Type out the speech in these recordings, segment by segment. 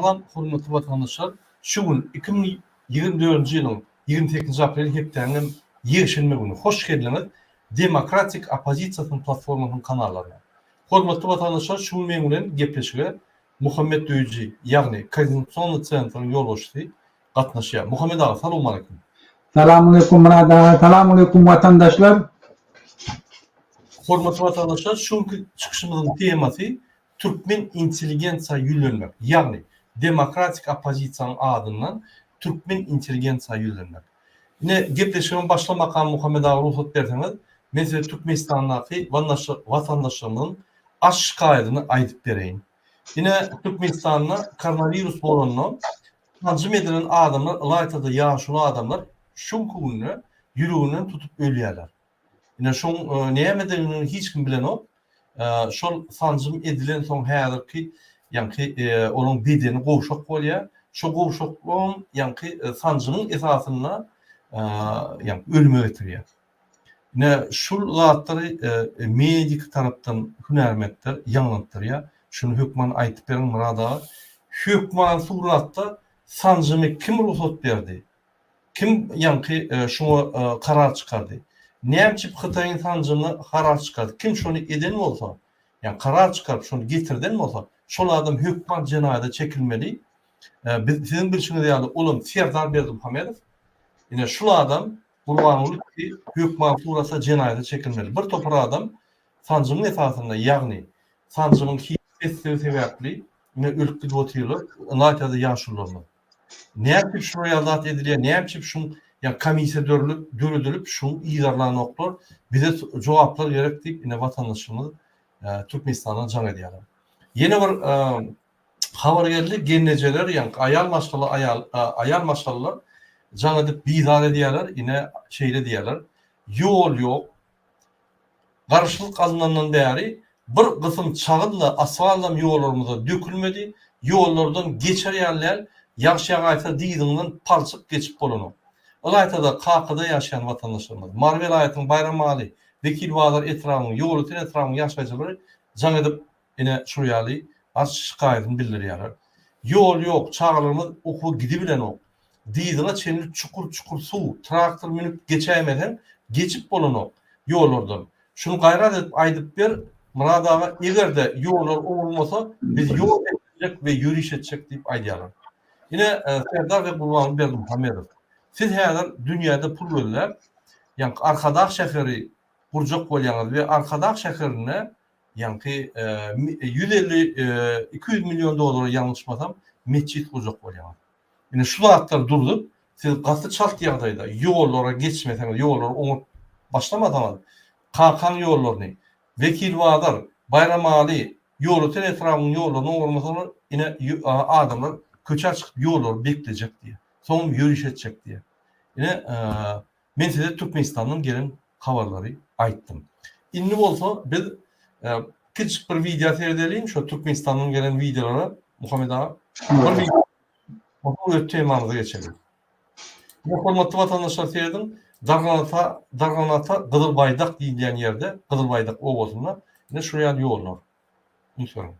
Salam, hurmatly vatandaşlar. Şu gün 2024 yılın 28 april heptäňem ýeşilme günü. Hoş geldiniz. Demokratik Opozisiýasyň platformasynyň kanallarına. Hurmatly vatandaşlar, şu gün men bilen gepleşige Muhammed Döýüji, ýagny Konstitusiýonly Centryň ýolbaşçysy gatnaşýar. Muhammed ağa, salam aleykum. Selamünaleyküm Murat. Selamünaleyküm vatandaşlar. Hormatly vatandaşlar, şuňky çykyşymyzyň temasy Türkmen intelligensiýa ýüzlenmek. Ýagny demokratik opozisiýanyň adyndan Türkmen intelligensiýa ýüzlenmek. Ine gepleşigime başlamakam Muhammed ağa ruhsat berseňiz, men size Türkmenistandaky vatandaşlarymyň aşkaýadyny aýdyp bereýin. Ine Türkmenistanda koronavirus bolanyny tanjym edilen adamlar, ýaýtada ýaşuly adamlar şuňky günü ýüreginden tutup ölýärler. Ine şoň näme hiç kim bilen ok. Şol tanjym edilen soň häzirki ýa-ni olaň bedeni gowşak bolýar. Şo gowşaklyň ýa-ni tanjymyň esasyna ölüme getirýär. Ine şol zatlary medik tarapdan hünärmetler ýaňlantyrýar. Şunu hökman aýtyp beriň Murat ağa. Hökman suratda tanjymy kim ruhsat berdi? Kim ýa-ni şoňa karar çykardy? Näçip Hytaýyň tanjymy karar çykardy? Kim şonu eden bolsa, ýa karar çykaryp şonu getirden bolsa, şol adam hökman jenaýada çekilmeli. Sizin bilşiňiz ýaly olam Serdar Berdimuhammedow. Ine şol adam gurbanlyk ki hökman surasa jenaýada çekilmeli. Bir topar adam tanjymyň esasynda, ýagny tanjymyň hiçbir sebäpli ine ölüp gidip oturýarlar, ýaýtada ýaşurlarlar. Näçip şu ýazat edilýär, näçip şuň ya komissiya dörülüp şuň ýygarlaryny oklar, bize jogaplar gerek diýip ine vatandaşymyz Türkmenistandan jan edýärler. Ýene bir habar geldi, gennejeler ýa aýal maşallar jan edip bizar edýärler, ine şeýle diýärler. Ýol ýok. Garşylyk alynandan bäri bir kısım çağınla asfaltam ýollarymyza dökülmedi. Ýollardan geçerýärler, ýaş ýagaýsa diýdiňden palçyk geçip bolany. Ýaýtada Kakyda ýaşaýan vatandaşlarymyz, Mar vilayatynyň Bayramaly, Vekil Bazar etrawynyň ýolutyn etrawynyň ýaşaýjylary jan edip ine şu ýaly aşkaýatyny bildirýärler. Ýol ýok, çağlarymyz okuw gidi bilen ok. Diýdiňe çenli çukur suw, traktor minip geçäýmeden geçip bolany ýollardan. Şunu gaýrat edip aýdyp ber, Murat ağa, egerde ýollar olmasa biz ýol etjek we ýürüş etjek diýip aýdýarlar. Ine Serdar we Gurban Berdimuhammedow. Siz häzir dünýäde pul böller, ýa-ni Arkadaş şäheri gurjak bolýaňyz we Arkadaş şäherine ýa-ni 150-200 milyon dolar ýalňyşmasam meçit gurjak bolýaňyz. Ine şu zatlar durdup, siz gasy çalt ýagdaýda ýollara geçmeseňiz, ýollar oňup başlamasaňyz, Kakan ýollaryny, Vekil Bazar, Bayramaly ýolutyn etrawynyň ýollaryny oňurmasaňyz, ine adamlar köçer çykyp ýollar beklejek diýe. Soň ýürüş etjek diýe. Ine men size Türkmenistandan gelen habarlary aýtdym. Indi bolsa biz kiçik bir video seyredelim şu Türkmenistandan gelen videolara Muhammed ağa. Bu temamyza geçelim. Hormatly vatandaşlar seyredin. Darganata Gydylbaydak diýilen ýerde, Gydylbaydak owasyna ine şu ýaly ýollar. Unutmaň.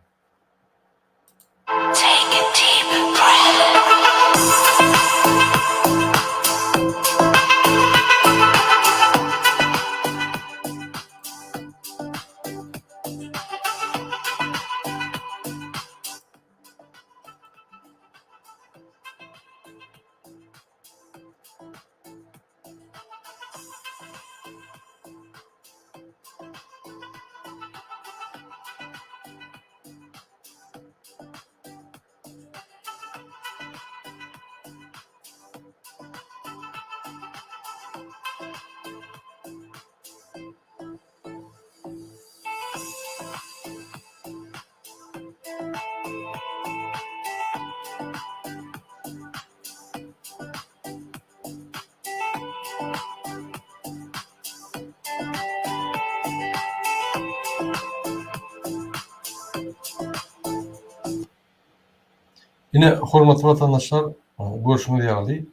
Yine hormatly vatandaşlar, görüşmek ýaly.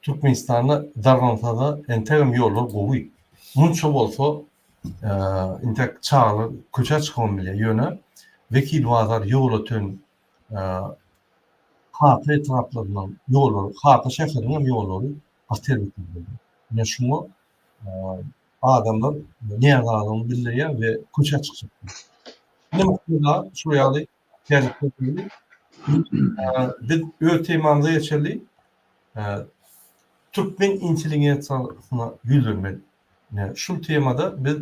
Türkmenistanda Darganatada entegam ýollar gowy. Munça bolsa intek çağlar köçe çykan bilýär ýöne Vekil Bazar ýola tön Hata etraflarından yolları, hata şehirinin yolları atel bitirdi. Ne şunu adamlar ne adamı bilirler ve koça çıkacak. Ne mutluluğa şu yalı tehlikeli. Biz öz temamıza geçerli. Türkmen intelligensiyasına yüzülmeli. Yani şu temada biz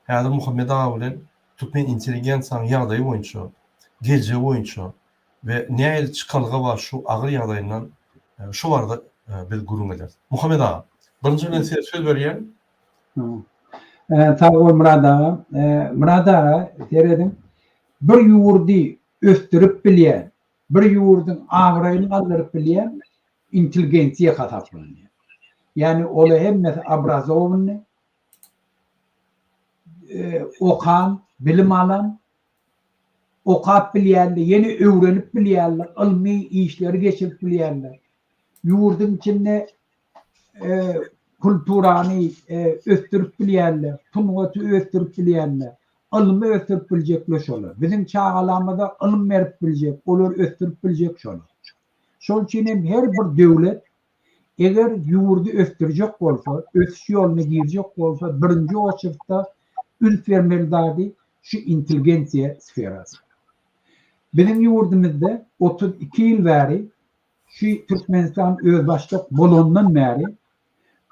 Hazır Muhammed Ağa bilen Türkmen intelligensiyanın ýagdaýy boýunça, gece boýunça ve näil çıkalga var şu agyr ýagdaýyndan şu barada biz gurrun eder. Muhammed Ağa, birinji ben size söz berýän. Sağ ol Murad ağa. Murad ağa deredim. Bir ýurdy östürip bilýän, bir ýurdun agyryny galdyryp bilýän intelligensiýa hataplanýar. Yani ola hemme abrazowny okan, bilim alan, okap bilýärler, yeni öwrenip bilýärler, ilmi işleri geçirip bilýärler. Ýurdun içinde kulturany östürip bilýärler, tungaty östürip bilýärler, ilmi östürip biljekler şolar. Bizim çağalamada ilim berip biljek, olar östürip biljek şolar. Şol üçin her bir döwlet eger ýurdy östürjek bolsa, ösüş ýolyna girjek bolsa, birinji oçurda ülk vermeli şu inteligensiya sferası. Benim yurdumuzda 32 yıl beri şu Türkmenistan özbaşlık bolondan beri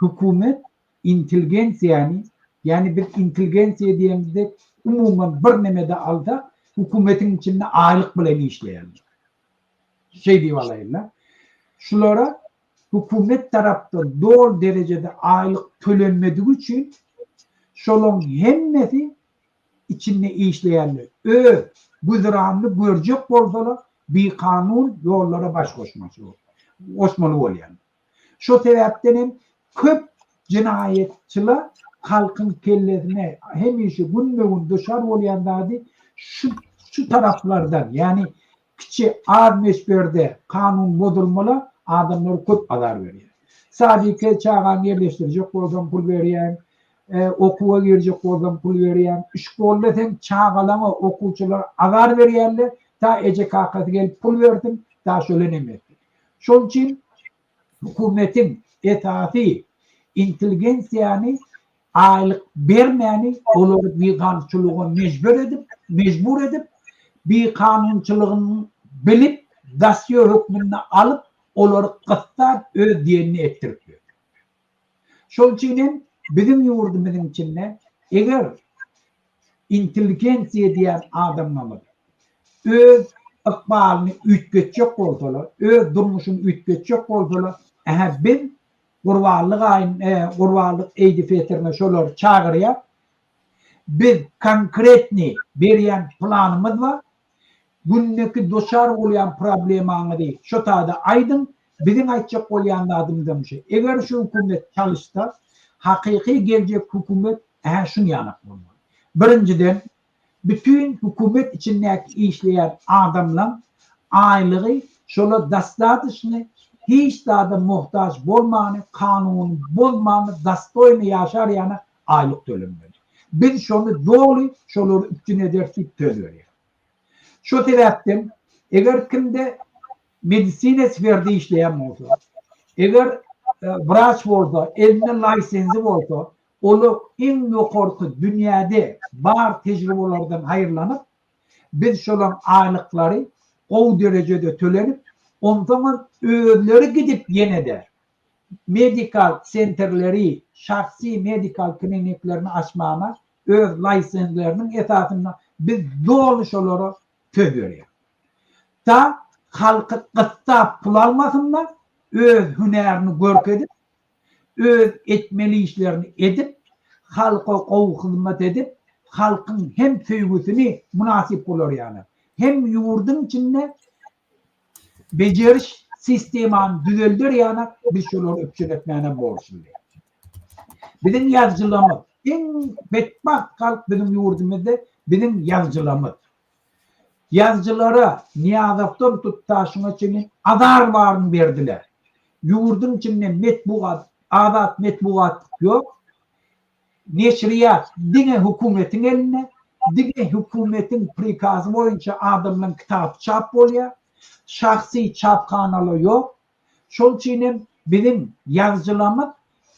hükümet inteligensiyanı yani bir inteligensiya diýende umuman bir nemede alda hükümetin içinde aylık bilen işleyen. Şey diýip şulara hükümet tarafta doğru derecede aylık tölenmediği için şolun hemmesi içinde işleyenler. Güzranlı görecek bolsalar bir kanun yollara baş koşması olur. Osmanlı olayan. Şu sebepten köp cinayetçiler halkın kellesine hemişe gün dışarı olayanlardı şu taraflardan yani kiçi ağır meşberde kanun bozulmalı adamları köp azar veriyor. Sadece çağan yerleştirecek olsam pul veriyen okuwa girecek olsam pul veriyen, şkolda sen çağalama okuwçylar azar berýärler, ta ece kakaty gelip pul verdim, ta söylenemedi. Şol üçin hükümetin etaati inteligensiýany aylyk bermäni olary bir kanunçylyga mecbur edip bir kanunçylygyny bilip dasýo hükmüni alıp olary gystar öz diýenini ettirip. Şol üçin bizim yurdumuzun içinde eğer inteligensiya diyen adamlar öz ıkbalını ütgetecek olsalar, öz durmuşunu ütgetecek olsalar, biz gurballık eydi fetirme şolar çağırıya, biz konkretni berýän planımız var, günneki doşar olayan problemanı değil, şu tada aydın, bizim aytacak olayan adımızdan bir şey. Eğer şu hükümet çalışsa, hakiki gelecek hükümet şunu yanak bulmalı. Birinciden bütün hükümet içindeki işleyen adamla aylığı şöyle dastatışını hiç daha da muhtaç bolmanı, kanun bolmanı, dastoyunu yaşar yani aylık tölenmeli. Biz şunu doğru şöyle üstüne edersip tölüyor. Şu sebepten eğer kimde medisine sferde işleyen olsa, eğer vraç bolsa, eline lisensi bolsa, onu en yukarı dünyada bar tecrübelerden hayırlanıp biz şolan aylıkları o derecede tölenip ondan özleri gidip yine de medikal centerleri, şahsi medikal kliniklerini açmağına öz lisenlerinin esasında biz doğru şoları töbüyoruz. Ta halkı kıtta pul almasınlar, öz hünerini görkedip, öz etmeli işlerini edip, halka kovu hizmet edip, halkın hem sevgisini münasip olur yani. Hem yurdun içinde beceriş sisteman düzeldir yani biz şunları öpçületmeyene borçluyuz. Bizim yazıcılığımız, en bedbaht halk bizim yurdumuzda bizim yazıcılığımız. Yazıcılara niyazaftan tuttaşına için adar varını verdiler. Yurdun içinde metbuat, adat metbuat yok. Neşriyat dine hükümetin eline, dine hükümetin prikazı boyunca adamın kitap çap oluyor. şahsi çapkanalı yok. Şol için bizim yazıcılamız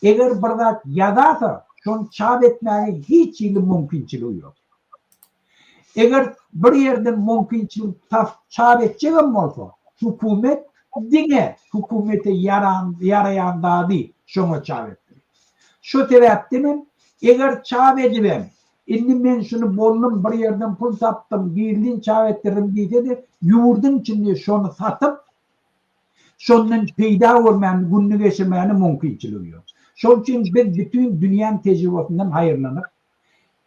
eğer bir zat yazarsa şonu çap etmeye hiç mümkünçülüğü yok. Eğer bir yerden mümkünçülük çap edeceğim olsa hükümet dine hükümete yarayan dadı şonu çap ettirir. Şu sebepten eğer çap edibem indi men şunu bollum bir yerden pul taptım girdin çap ettiririm deyse de yurdun içinde şonu satıp şondan peyda olmayan gününü geçirmeyeni mümkünçülüğü yok. Şol için biz bütün dünyanın tecrübesinden hayırlanır.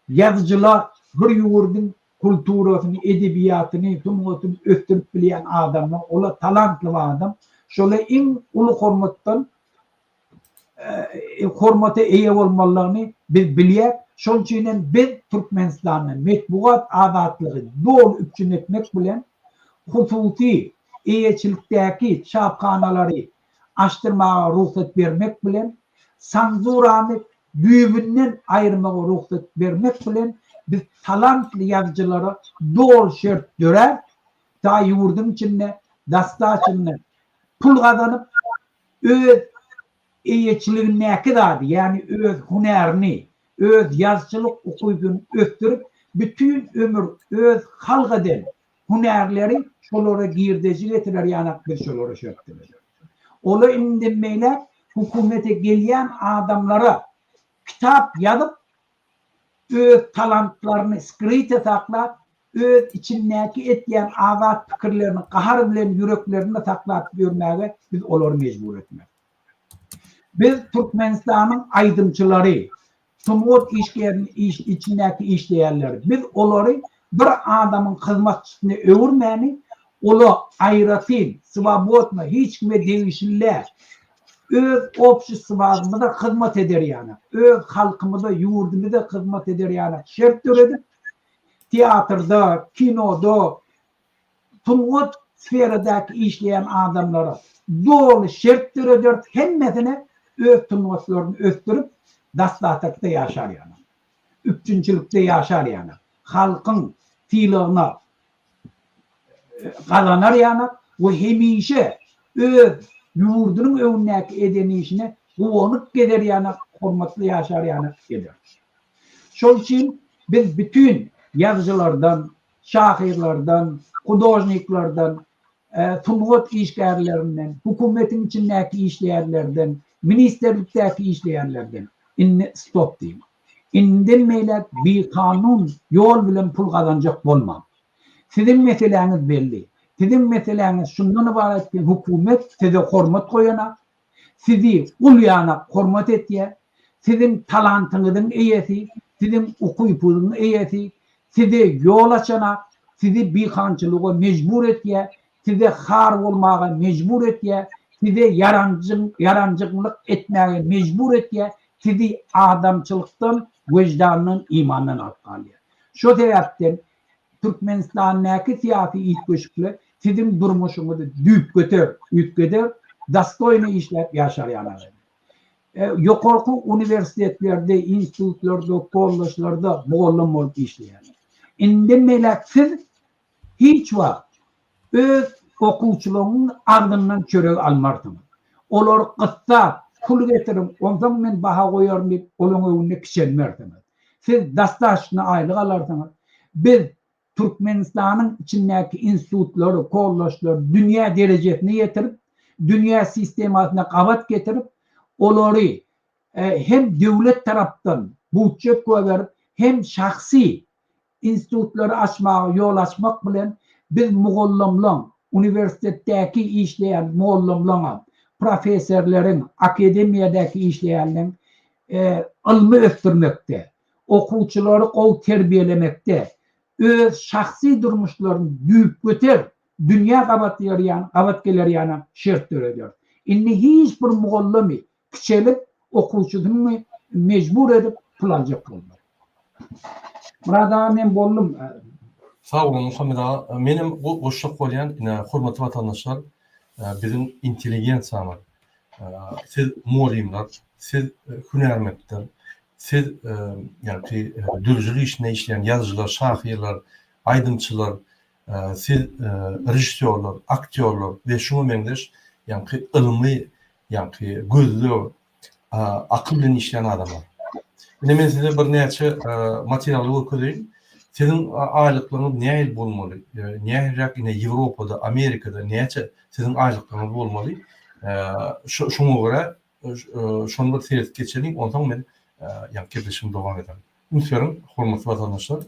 Yazıcılar bir yurdun kulturasını, edebiyatını, tümotunu östürüp bilen adamlar, ola talantlı adam, şöyle en ulu hormata eye olmalarını biz biliyek. Şol için biz Türkmenistan'ın metbuat azatlığı doğru üpçün etmek bilen hususi eyeçilikteki çapkanaları açtırmaya ruhsat vermek bilen sanzuranı büyüğünden ayırmaya ruhsat vermek bilen biz talantlı yazıcılara doğru şart görer ta yurdun içinde dasta içinde pul kazanıp öz eyeçiliğin ne kadar yani öz hünerini öz yazıcılık okuyduğunu öttürüp bütün ömür öz halkaden hünerleri şolara girdeci getirir yanak bir şolara şöptürür. Ola indirmeyle hükümete gelen adamlara kitap yazıp öz talantlarını skrite saklar, öz içindeki etken azat fikirlerini, kahar bilen yüreklerini saklayıp görmeye biz onları mecbur etmek. Biz Türkmenistan'ın aydımçıları, Tumut içindeki işleyenler, biz onları bir adamın hizmetçisine övürmeyeni, onu ayratın, sıvabotma, hiç kime değişirler. Öz обществomuzda da hizmet eder yani. Öz halkımızda, yurdumuzda hizmet eder yani. Şert öğrenip, tiyatrda, kinoda, Tumut sferadaki işleyen adamlara doğru şert öğrenir, hemmesine öz tumutlarını östürüp, dastatakta yaşar yani. Üpçünçülükte yaşar yani. Halkın tilağına kazanır yani. O hemişe öz yurdunun önündeki edeni işine kuvonuk gider yani. Hürmetli yaşar yani. Gider. Şol için biz bütün yazıcılardan, şahirlerden, hudojniklerden, tumut işgärlerinden, hükümetin içindeki işleyenlerden, ministerlikteki işleyenlerden inni stop diyeyim. İndirmeyle bir kanun yol bilen pul kazanacak olmam. Sizin meseleniz belli. Sizin meseleniz şundan ibaret ki hükümet size hürmet koyana, sizi ulyana hürmet etye, sizin talantınızın iyesi, sizin okuyupunun iyesi, sizi yol açana, sizi bir kançılığa mecbur etye, size har olmağa mecbur etye, size yarancılık etmeye mecbur etye, sizi adamçılıktan, vicdanın, imanın atkalıyor. Şu sebepten Türkmenistan'daki siyasi ilk köşkle sizin durmuşunuzu düp götür, dastoyunu işlep yaşar yanar. Yukarı üniversitelerde, institutlarda, kolleçlarda muallim olup işleyen. İndirmeyle siz hiç var öz okuvçuluğun ardından çörek almarsınız. Olar kıssa pul getirin, ondan men baha koyarım deyip onun önüne kişenmersiniz. Siz dastaşına aylık alarsınız. Biz Türkmenistan'ın içindeki institutları, kolleçleri dünya derecesine getirip, dünya sistemasına kavat getirip, onları hem devlet taraftan bütçe koyarıp, hem şahsi institutları açmaya yol açmak bilen biz muallimler, üniversitedeki işleyen muallimler, profesörlerin, akademiyadaki işleyenlerin ilmi östürmekte, okuvçuları kol terbiyelemekte, öz şahsi durmuşlarını büyük götür, dünya kavatgeleri yana şert ediyor. İnni hiçbir muallimi küçelip okuvçusunu mecbur edip kullanacak olmalı. Burada men bollum. Sağ olun Muhammed ağa. Benim bu boşluk olayan hürmetli vatandaşlar bizim inteligensiyalar. Siz muallimler, siz hünermekler, siz yani dürücülük işine işleyen yazıcılar, şahirler, aydınçılar, siz rejissörler, aktörler ve şunu mendeş yani ilmi yani gözlü, akıl bilen işleyen adamlar. Yine men size bir neçe materialy götüreyim. Sizin aylıklarınız näil bolmaly? Näherrak yine Ýewropada, Amerikada neçe sizin aylıklarınız bolmaly? Şoňa göre şonu bir seyret geçelim. Ondan men yani kepeşim dowam eder. Ünsörüm, hormatly vatandaşlar.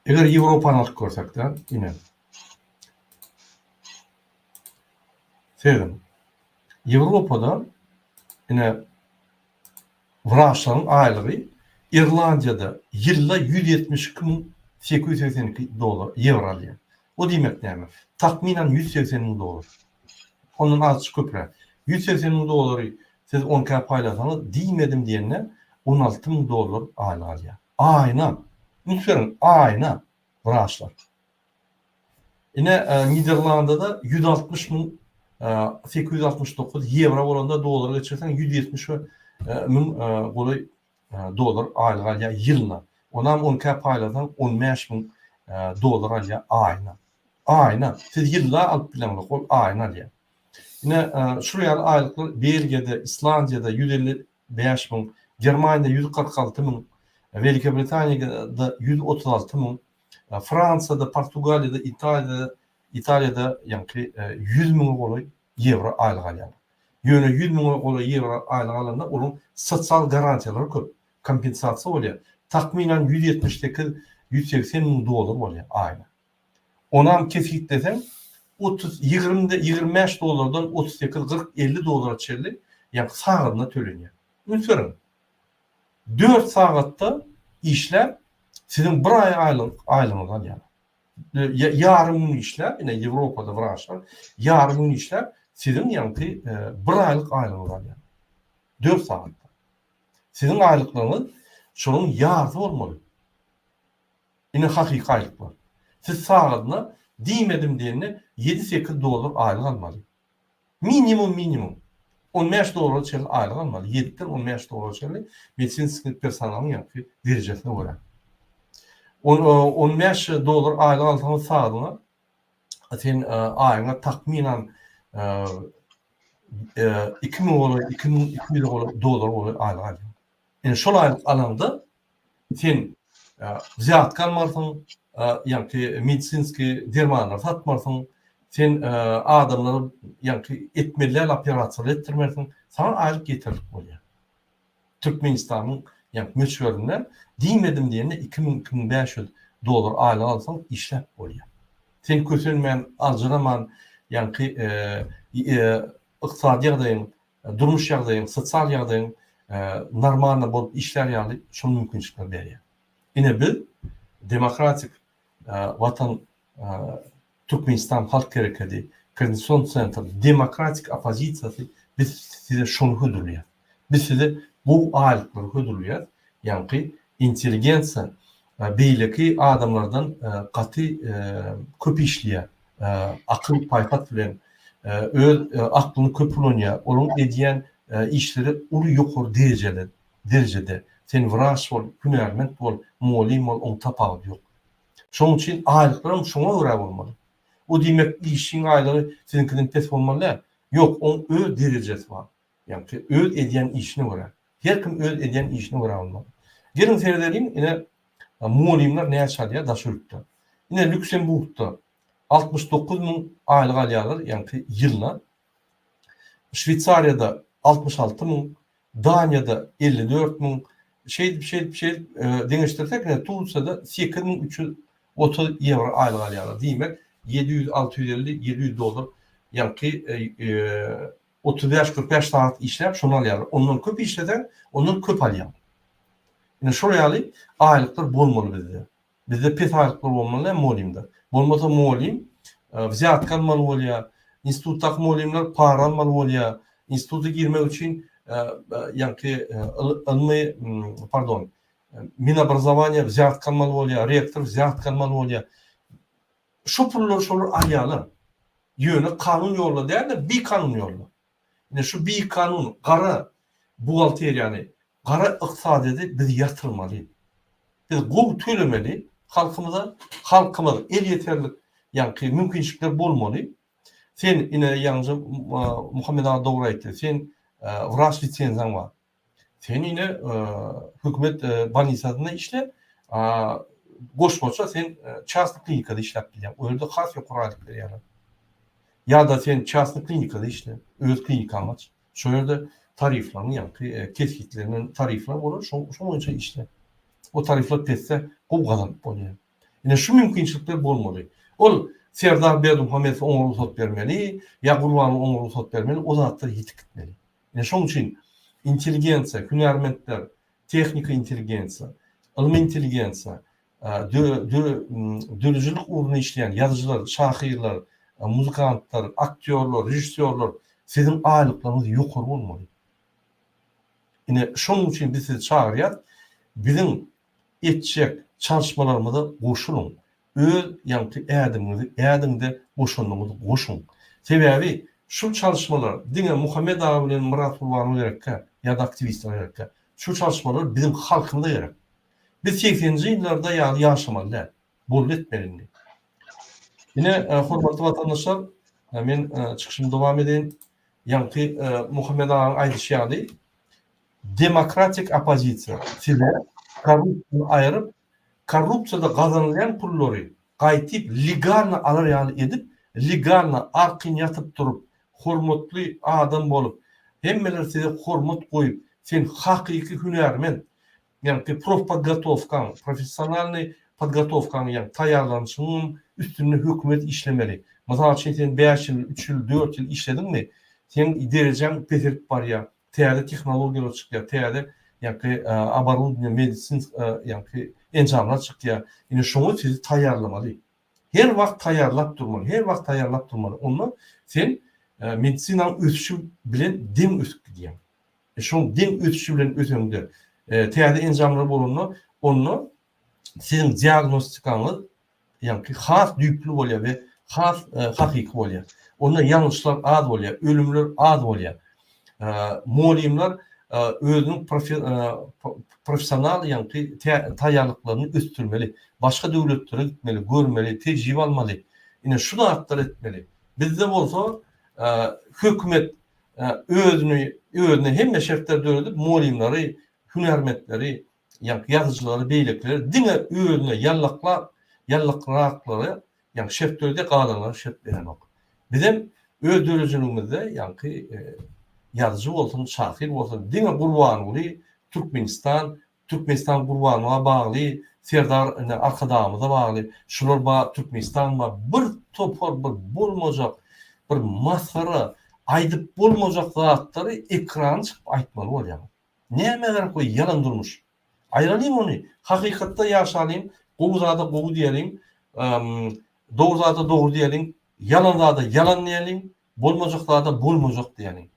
Eger Ýewropany alyp görsek-de, yine seyredin. Ýewropada yine wraçlaryň aýlygy Irlandiyada ýylda $172.882 euro alýar. O diýmek näme? Tahminen $180.000. Ondan az köpre. $180.000 siz 10k paýlasaňyz diýmedim diýende $16.000 aýlyk alýar. Aýna. Ünsörün aýna wraçlar. Ine Niderlandada 160.869 euro bolanda dolar geçirsen 170.000 goly dolar aýlyk alýar ýylna. Onam 10k paýlasan $15.000 alýar aýna. Aýna. Siz ýylda alyp bilemler, ol aýna alýar. Ine şu ýaly aýlyklar Belgiýada, Islandiýada 155.000, Germaniýada 146.000, Welika Britaniýada 136.000, Fransada, Portugaliýada, Italiýada ýa-ni 100.000 goly euro aýlyk alýar. Ýöne 100.000 goly euro aýlyk alanda onuň sosial garantiýalary köp, kompensasiýa bolýar. Tahminen $178.000-180.000 bolýar aýna. Onam kesik desem 25 dolardan $38-40-50 çelli ýa-ni sagatyna tölenýär. Ünsörün 4 sagatda işler sizin bir aylygyňyz alýar. Yarım gün işler, yine Ýewropada wraçlar, yarım gün işler sizin ýa-ni bir aýlyk aýlygyňyz alýar. 4 sagatda. Sizin aýlyklaryňyz şonuň ýardy bolmaly. Ine hakyky aýlyklar. Siz sagatyna diýmedim diýende $7-8 aýlyk almaly. Minimum. $15 çel aýlyk almaly. 7-den $15 çelli medisinski personalyň ýa-ni derejesine görä. $15 aýlyk alsaňyz sagatyna sen aýyna tahminen $2.000 dolar aýlyk alýar. Yani şol aýlyk alanda sen ziyat kalmarsyň, ýa-ni medisinski dermanlar satmarsyň, sen adamlary ýa-ni etmeler operasiýa etdirmersiň, sana aýlyk ýeterlik bolýar. Türkmenistanyň ýa-ni möçberinden diýmedim diýende $2.500 aýlyk alsaň işläp bolýar. Sen kösenmän, ajraman, ýa-ni ykdysady ýagdaýyň, durmuş ýagdaýyň, sosial ýagdaýyň normal bolup işler ýaly şol mümkinçilikler berýär. Ine biz demokratik vatan Türkmenistan Halk Hareketi, Koordinasyon Centri, demokratik opozisiýasy biz size şonu hödürlýär. Biz size bu aýlyklary hödürlýär. Ýa-ni intelligensiýa beýleki adamlardan gaty köp işleýär. Akyl paýpat bilen öz aklyny köp kullanýar. Olaryň edýän işleri uly ýokary derejede. Sen wraç bol, hünärmend bol, muallim bol, oň tapagy ýok. Şoň üçin aýlyklarym şoňa görä bolmaly. O diýmek işiň aýlygy sizinkinden pes bolmaly. Ýok, oň öz derejesi bar. Ýa-ni öz edýän işine görä. Her kim öz edýän işine görä bolmaly. Gelin seyredelim, ine muallimler näçe alýar daşurykda. Ine Lüksemburgda 69.000 aýlyk alýarlar, ýa-ni ýylna. Şwitsariýada 66.000, Daniýada 54.000, deňeşdirsek ne Tursada 8.330 euro aýlyk alýarlar. Diýmek $700-650 ýa-ni 35-45 saat işläp şonu alýarlar. Ondan köp işleden, ondan köp alýar. Ine şol ýaly aýlyklar bolmaly bizde. Bizde pes aýlyklar bolmaly muallimde. Bolmasa muallim ziyat kalmaly bolýar. Institutdaky muallimler para almaly bolýar. Instituta girmek üçin ýa-ni Minobrazovaniýa ziyat kalmaly bolýar, rektor ziyat kalmaly bolýar. Şu pullar şolar alýarlar. Ýöne kanun ýolunda däl, bir kanun ýolunda. Ine şu bir kanun, gara buhalteriýany, gara ykdysadyny biz ýatyrmaly. Biz gowy tölemeli, halkımıza el yeterlik yani mümkünçilikler bolmaly. Sen ine ýalnız Muhammed Ağa dogry aýtdy. Sen wraç lisenziýaň bar. Sen ine hökümet больницасында işle. Goşmaça sen частный klinikada işläp bilýän. Öňde has ýokuralyklar ýaly. Ya da sen частный klinikada işle. Öz klinikaň aç. Şo ýerde tariflaryň ýa-ni keskitleriniň tariflary bolar. Şo boýunça işle. O tarifler tetse gol gazanyp bolýar. Ine şu mümkinçilikler bolmaly. Ol Serdar Berdimuhammedow oňa ruhsat bermeli, ýa Gurbanow oňa ruhsat bermeli, o zatlar ýitip gitmeli. Ine şoň üçin intelligensiýa, hünärmendler, tehnika intelligensiýa, ilmi intelligensiýa, dürüjülük ugruna işleyen yazıcılar, şahirler, muzikantlar, aktörler, rejissörler sizin aýlyklarynız ýokary bolmaly. Ine şoň üçin biz sizi çağırýar, bizim etjek çalışmalarymyza goşulun. Öz ýa-ni ädimde goşulmagyny goşun. Sebäbi şu çalışmalar diňe Muhammed Ağa bilen Murat Gurbanova gerekkä ýa-da aktivistler gerekkä. Şu çalışmalar bizim halkymyza gerek. Biz 80-nji ýyllarda ýaşamaly, bol etmeli. Ine hormatly watandaşlar, men çykyşymy dowam edin. Ýa-ni Muhammed Ağa aýdyşýardy. Demokratik opozisiýa size korrupsiýany aýryp, korrupsiýada gazanylýan pullary gaýtyp legalny alar ýaly edip, legalny arkyn ýatyp durup, hormatly adam bolup, hemmeler size hormat goýup, sen hakyky hünärmend, ýa-ni profpodgotowkaň, professionalny podgotowkaň ýa-ni taýýarlanýyşyň üstünde hökümet işlemeli. Mesela sen 5 ýyl, 3 ýyl, 4 ýyl işledinmi? Sen derejaň peterip barýar. Täze tehnologiýalar çykýar, täze ýa-ni oborudniýa, medisin ýa-ni enjamlar çykýar. Ine şoňa sizi taýýarlamaly. Her wagt taýýarlap durmaly. Onda sen medisinaň ösüşi bilen deň ösüp gidýär. Şoň deň ösüşi bilen ösende täze enjamlar bolanda, onu sizin diagnostikaňyz ýa-ni has düýpli bolýar we has hakyky bolýar. Onda ýalňyşlar az bolýar, ölümler az bolýar. Muallimler özünün profesional ýa-ni taýýarlyklaryny östürmeli. Başga döwletlere gitmeli, görmeli, tejribe almaly. Ine şu zatlar etmeli. Bizde bolsa hökümet özüne hemme şertler döredip muallimleri, hünärmendleri, ýa-ni ýazyjylary, beýlekleri diňe özüne ýallakraklary, ýa-ni şertlerde galanlar şert berenok. Bizim öz dörejenimizde ýa-ni yazıcı bolsun, şahir bolsun, diňe Gurbanowy, Türkmenistan Gurbanowa bagly, Serdar arkadamyza bagly, şular Türkmenistan bir topar, bir bolmajak, bir masara, aýdyp bolmajak zatlary ekrana çykyp aýtmaly bolýar. Näme gerek o ýalan durmuş. Aýralym ony, hakykatda ýaşalym, gowuzada gowu diýelim, doguzada dogry diýelim, ýalanda ýalan diýelim, bolmajakda bolmajak diýelim.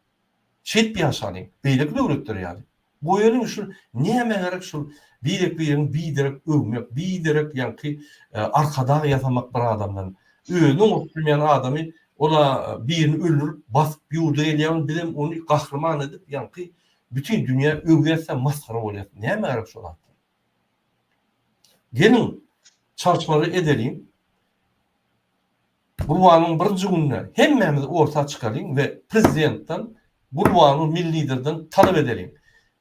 Şet bir ýaşalym, beýlek döwletler ýaly. Bu ýeriniň şu näme gerek şu biderek öwmek, biderek ýa-ni arkada ýasamak bir adamdan. Özüni oturmayan adamy ola birini öldürüp basyp ýurda elýän bilen onu gahrman edip ýa-ni bütün dünýä öwgärse maskara bolýar. Näme gerek şu zat? Gelin çalışmaları edelim. Gurbanyň birinji gününe hemmemiz ortağa çykalyň we prezidentden Gurbanyň milli liderden talap edelim.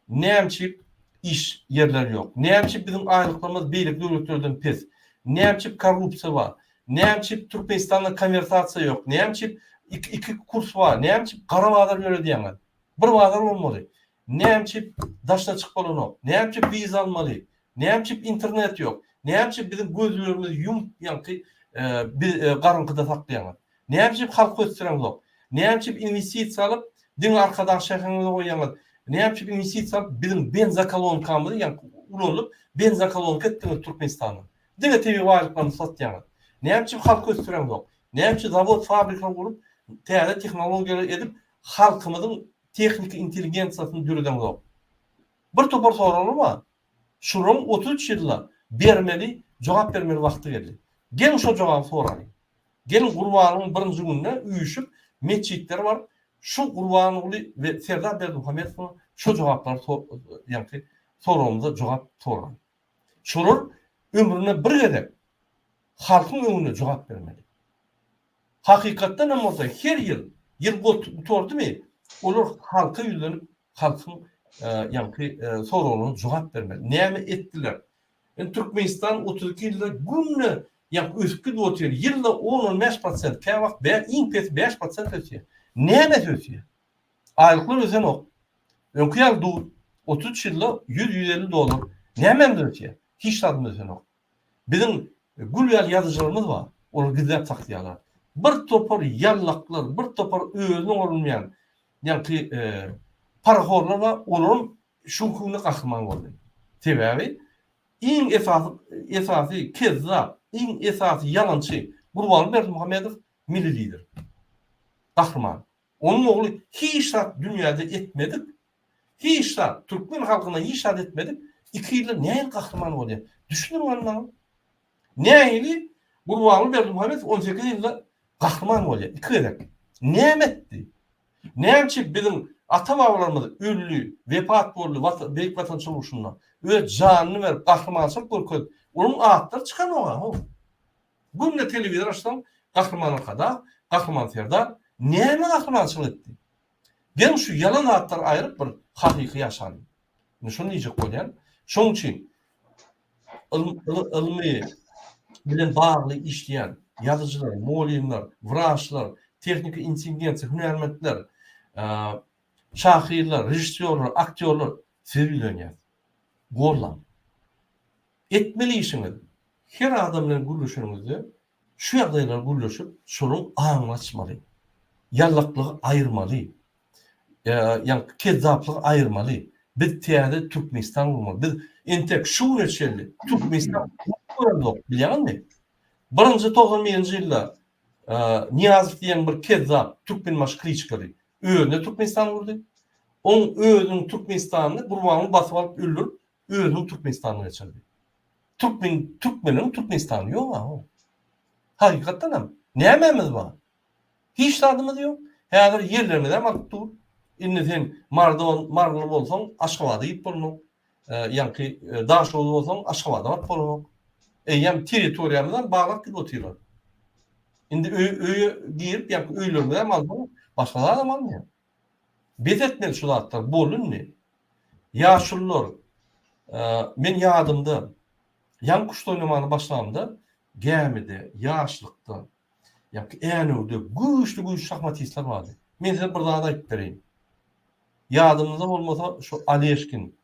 Näçip iş yerleri ýok. Näçip bizim aýlyklarymyz beýlik döwletlerden pes. Näçip korrupsiýa bar. Näçip Türkmenistanda konversasiýa ýok. Näçip iki kurs bar. Näçip gara bazar ýöredýän. Bir bazar bolmaly. Näçip daşda çykyp bolanok. Näçip viza almaly. Näçip internet ýok. Näçip bizim gözlerimiz ýa-ni garynkyda saklaýan. Näçip halk ötüren ýok. Näçip investisiýa alyp diň arkadaş şäherinize goýýan. Näçip investisiýa alyp bizim benzokolonkamyzy ýa-ni ulanyp benzokolonka etdiňiz Türkmenistanyň. Diňe tebi waýlyklarny satýan. Näçip halk ötüren ýok. Näçip zavod, fabrika kurup täze tehnologiýalar edip halkymyzyň tehnik intelligensiýasyny düreden ýok. Bir topar soralar şurum 33 ýylda bermeli, jogap bermeli wagty geldi. Gelin şo jogaby soraly. Gelin Gurbanyň birinji gününe üýüşüp meçhitler bar. Şu Gurbanowy we Serdar Berdimuhammedow şu jogaplary ýa-ni sorawymyza jogap soraly. Şolar ömrüne bir gedek halkın öňüne jogap bermeli. Hakykatdan hem olsa her yıl gotordy mi? Olar halka ýüzlenip halkyň soragyna jogap bermeli. Näme etdiler? Türkmenistan 32 ýylda günne ösüp otur. Ýylda 10-15%, käme wagt 5% ösýär. Näme ösýär? Aýlyklar ösen ok. Öňkü ýyl 33 ýylda $100-150. Näme ösýär? Hiç tadım ösen ok. Bizim gülýär ýazyjylarymyz bar. Olar gizlep saklanýarlar. Bir topar yallaklar, bir topar özüne olmayan parahorlar var, onun şunkunlu kahraman oldu. Sebebi, en esası kezzap, en esası yalancı Gurbanly Berdimuhamedov milli lider. Kahraman. Onun oğlu hiç dünyada etmedik. Hiç Türkmen halkına hiç etmedik. 2 yılda näme kahraman oldu? Düşünün onu. Näme Gurbanly Berdimuhamedov 18 yılda kahraman bolýar. 2 edek. Näme etdi? Näçe bizim ata-babalarymyz öllü, wepat boldy, beýik watançylyk uruşundan öz janyny berip kahramançylyk görkezdi. Onun atlary çykan oga. Günne telewizor açsam kahraman kada, kahraman Serdar näme kahramançylyk etdi? Ben şu yalan atlary aýryp bir hakyky ýaşany. Şunu diýjek bolýan. Şoň üçin ilmi bilen bagly işleyen yazıcılar, muallimler, wraçlar, teknik intelligensiya, hünärmendler, şahirler, rejissörler, aktörler sevilýär. Gorlan. Etmeli işiniz. Her adam bilen gürleşýänizde şu ýagdaýlar gürleşip, şonuň aňlaşmaly. Ýallaklygy aýyrmaly. Kezzaplygy aýyrmaly. Biz täze Türkmenistan bolmaly. Biz entek şu neçeli Türkmenistan bilýärmi? 1990-njy ýylda Niyazow diýen bir kezzap Türkmen maşkryçkary özüne Türkmenistan gurdy. Oň özüniň Türkmenistanyny Gurbanly basyp alyp öldürip, özüniň Türkmenistanyna geçirdi. Türkmeniň Türkmenistany ýok. Hakykatdan hem nämemiz bar? Hiç adymyz ýok. Häzir ýerlerimizden alyp dur. Indi sen Marly bolsaň Aşgabatda ýyp bolmaň. Daşoğlu bolsaň Aşgabatda ýyp bolmaň. Eýem territoriýamyzdan baglap gidip oturýar. Indi öýe girip, öýlerimizden maldyň başgalar da malmıyor. Bezetmeli şu zatlar bolunni. Ýaşullar, men ýadymda yan kuşta oynamany başlamda gämide, ýaşlykda, änewde güýçli şahmatistler bardy. Men size bir zada aýdyp bereyim. Ýadymyzda bolmasa şu Aliyeshkin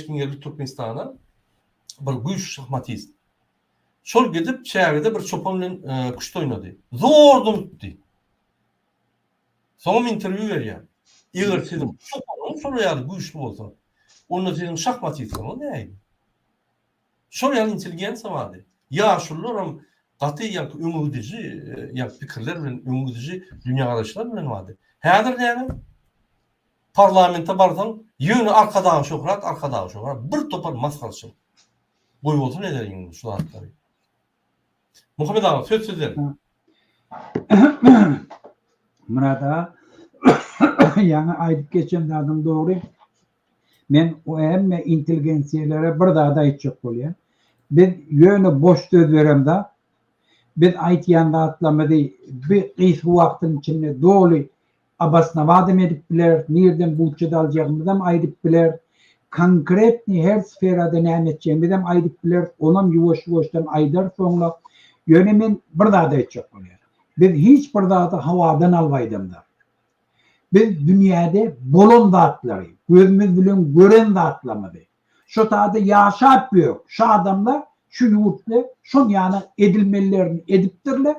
geldi Türkmenistana bir güýçli şahmatist. Şol gidip çägide bir çopan bilen kuşta oynady. Zor tutdy. Soňra interwýu berýär. Eger sizin şol ýaly güýçli bolsa, onda sizin şahmatistler näme? Şol ýaly intelligensiýa bardy. Ýaşullar hem gaty öňüdici, pikirler bilen öňüdici dünýä garaşlar bilen bardy. Häzir näme? Parlamentde barsaň, ýöne arkadagy şöhret, bir topar maskarçylyk. Goýup bolsa ne derýin şu zatlary? Muhammed ağa, söz sizden. Murat ağa, ýa-ni aýdyp geçenlerden dogry. Men o hemme intelligensiýelere bir daha aýtjak bolýar. Biz ýöne boş söz beremde, biz aýtýanda atlamady, bir gysy wagtyň içinde doly abasnavadym edip biler, nerden bulçy daljagymyzam aýdyp biler, konkretni her sferada näme etjegimizam aýdyp biler, onam ýuwaş-ýuwaşdan aýdar soňra ýöne men bir daha aýtjak bolýar. Biz hiç bir daha hawadan albaýdymda. Biz dünýäde bolan zatlary, gözümüz bilen gören zatlamady. Şu taýda ýaşap ýok. Şu adamlar şu ýurtda şol ýany edilmelilerini edipdirler.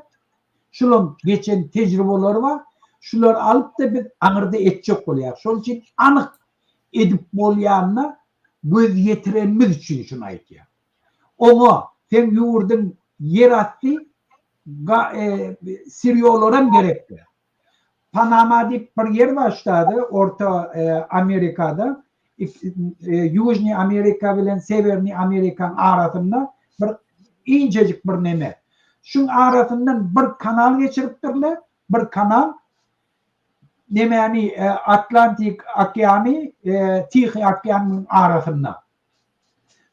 Şolun geçen tejribeleri var. Şular alıp da biz aňyrda etjek bolýar. Şol üçin anyk edip bolýanyna göz ýetirenmiz üçin şunu aýtýar. Oňa sen ýurdun yer atdy, Siriyoloram gerekli. Panama diýip bir yer başlady, Orta Amerikada, Южный Amerika bilen Severny Amerikaň arasynda bir injejik bir neme. Şuň arasyndan bir kanal geçiripdirler, bir kanal nemeni Atlantik Okeany, Tihy Okeanyň arasynda.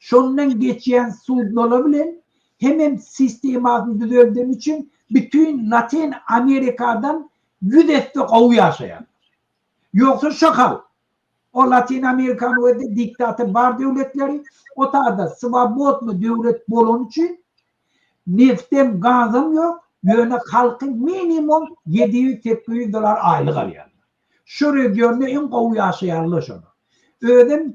Şondan geçen suudnolar bilen hemen sistemasını düzelttiğim için bütün Latin Amerika'dan güdette kovu yaşayan. Yoksa şakal. O Latin Amerika'nın öde diktatı var devletleri o tarafta svobodno devlet bolon için neftem gazım yok. Yöne halkın minimum $700-800 aylık alıyor. Şu regionda en kovu yaşayanlar şunu. Ödem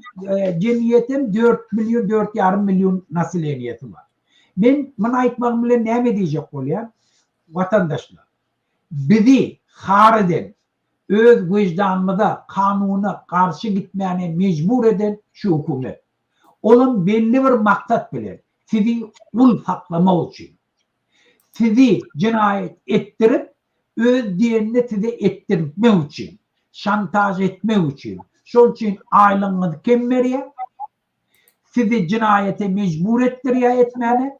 cemiyetim 4 milyon 4,5 milyon nasiliyeti var. Ben bana aytmağım bile ne diyecek oluyor? Vatandaşlar. Bizi hareden öz vicdanımıza kanuna karşı gitmeyene mecbur eden şu hükümet. Onun belli bir maksat bilir. Sizi ulfaklama için. Sizi cinayet ettirip öz diyenini size ettirme için. Şantaj etme için. Şol için aylığınızı kim veriyor? Sizi cinayete mecbur ettiriyor etmeyene.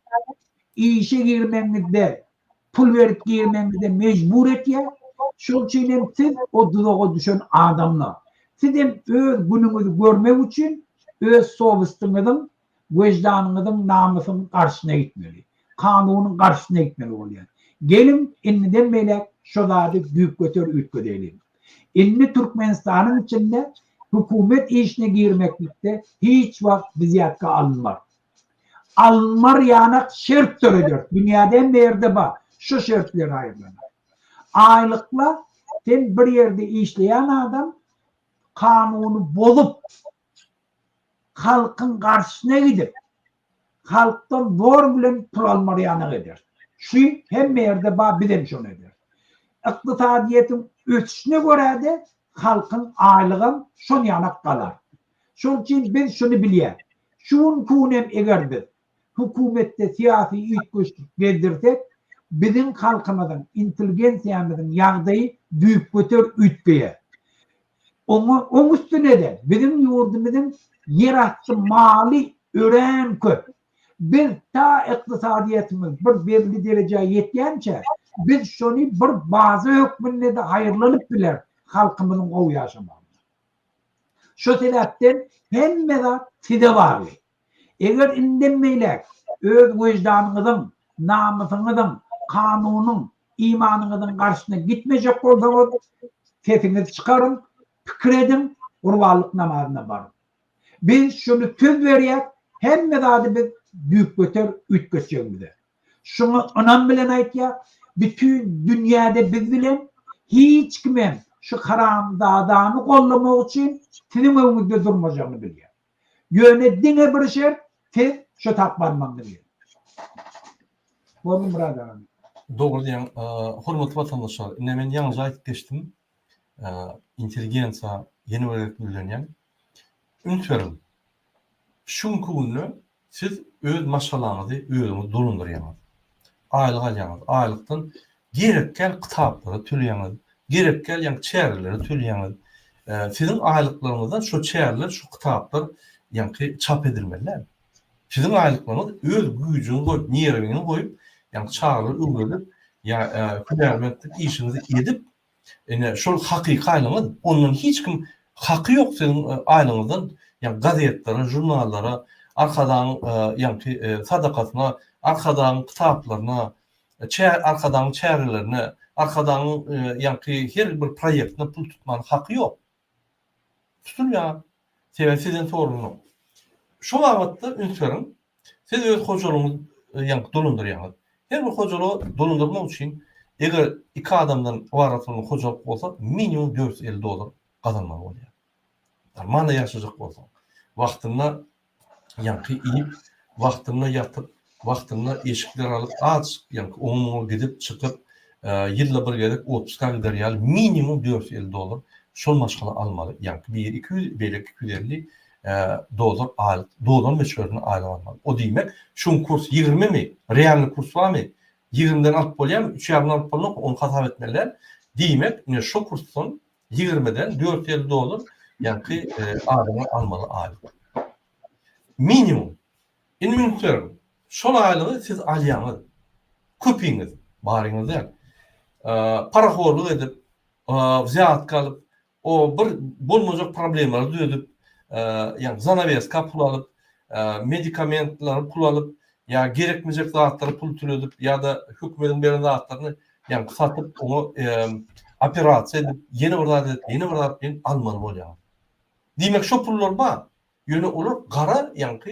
İşe girmenizde, pul verip girmenizde mecbur ediyor. Şol için siz o dudağa düşen adamlar. Sizin öz gününüzü görmek için öz soğustunuzun, vicdanınızın, namusunun karşısına gitmeli. Kanunun karşısına gitmeli oluyor. Gelin inniden melek şoları büyük götür ütködeyelim. İnni Türkmenistan'ın içinde hükümet işine girmeklikte hiç vakit biziyatka alınmaz. Alınmar yanak şert töredir. Dünyadan bir yerde bak. Şu şertler ayrılanır. Aylıkla sen bir yerde işleyen adam kanunu bozup halkın karşısına gidip halktan zor bilen pul almar yanak eder. Şu hem yerde bak bilen şunu eder. İktisadiyetin ötüşüne göre de halkın aylığın son yanak kalar. Şunun için biz şunu biliyor. Şunun kunem eğer biz hükümette siyasi güçlük bildirsek bizim halkımızın, intelijensiyamızın yağdayı büyük götür ütpeye. Onun üstüne de bizim yurdumuzun yer astı mali ören köp. Biz ta iktisadiyetimiz bir belli dereceye yetkençe biz şunu bir bazı hükmünde de hayırlanıp biler halkımızın o yaşamağında. Şu sebepten hem de size varlı. Eğer indenmeyle öz vicdanınızın, namusunuzun, kanunun, imanınızın karşısına gitmeyecek olsanız sesinizi çıkarın, fikir edin, kurbanlık namazına varın. Biz şunu söz veriyoruz, hem de biz büyük götür, üç götürümüzde. Şunu önem bilen ait ya, bütün dünyada biz bilen hiç kimim şu haram dağdağını kollamak için sizin önünüzde durmayacağını biliyor. Yönettiğine bir şey, siz şu takmanmanı biliyor. Bunu burada abi. Doğru diyen, hürmetli vatandaşlar, men yalnızca aytıp geçtim. İnteligensa yeni öğretmenlerden ümit verin. Şunku günü siz öz maşalağınızı özünüz dolunduruyorsunuz. Aylık alıyorsunuz. Aylıktan gerekkel kitapları türüyorsunuz. Gerekkel yani çevreleri türüyorsunuz. Sizin aylıklarınızdan şu çevreler, şu kitaplar yani çap edilmeliler. Sizin aylıklarınız öz gücünü koyup, niyerliğini koyup yani çağrıları ürgülüp ya hünermetlik işinizi edip şu hakiki aylığınız, onun hiç kim hakkı yok sizin aylığınızdan yani gazetelere, jurnallara, arkadan yani sadakasına, arkadan kitaplarına, arkadan çevrelerine, arkadan yani her bir proyektine pul tutmanın hakkı yok. Tutun ya. Sizin sorunuz. Şu vakitte ünitlerim, siz öz hocalığınızı yani dolunduruyorsunuz. Her bir hocalığı dolundurmak için eğer iki adamdan varatılmış hocalık olsa minimum $450 kazanmak oluyor. Yani mana yaşayacak olsa. Vaktinde yani inip, vaktinde yatıp, vaktinde eşikler alıp aç, yani onu gidip çıkıp yılla bir gelip 30 kadar yani minimum $450 şol maşgala almalı. Yani 1-200 belki 250 dolar aylık, dolar meşhurunu aylık almalı. O demek şun kurs 20 mi? Realni kurs var mı? 20'den alıp bolayam, 3,5'dan alıp bolayam, onu hata etmeler. Demek ne şu kurstan 20'den $450 yani adamı almalı aylık. Minimum. En mümkün. Şol aylığı siz alyanız. Köpüğünüz. Barınız değil. Paraxorluq edip, ziyat kalıp, o bir bolmajak problemleri düzüp, yani zanaveska pul alıp, medikamentleri pul alıp ya gerekmeyecek zatları pul tüledip ya da hükümetin beren zatlarını yani satıp onu operasiya edip yeni bir zat edip almalı oluyor. Demek şu pullar ba yönü olur gara yankı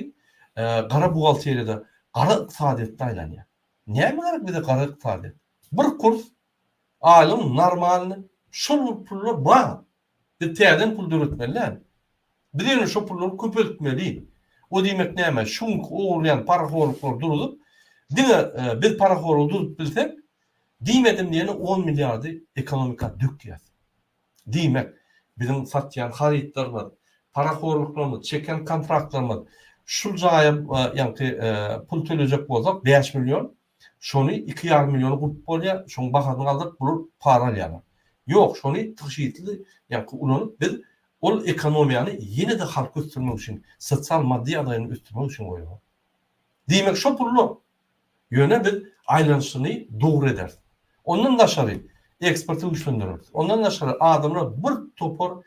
gara buhalteriyada gara iqtisadiyetde aylanıyor. Niye mi garip bir de gara iqtisadiyet? Bir kurs alım normalini şu pullar ba bir terden pul dürütmeliler. Bir de şu pulları köpeltmeli. O demek neyme? Şunk oğurlayan paraxorluklar durulup bir paraxorlu durup bilsek demedim diyene 10 milyardı ekonomika döküyor. Demek bizim satyan haritlarımız, paraxorluklarımız, çeken kontraktlarımız şu jaya pul tölecek bolsak 5 milyon, şonu 2,5 milyonu kurup bolya, şonu bakadın aldık bulur paralayana. Yok, şonu tıkşiyetli ulanıp biz ol ekonomiyany yine de halk üstürmek için, sosyal maddi adayını üstürmek için koyuyor. Demek şu pullar yöne bir aylanışını doğru eder. Ondan daşarı eksportu güçlendirir. Ondan daşarı adamlar bir topor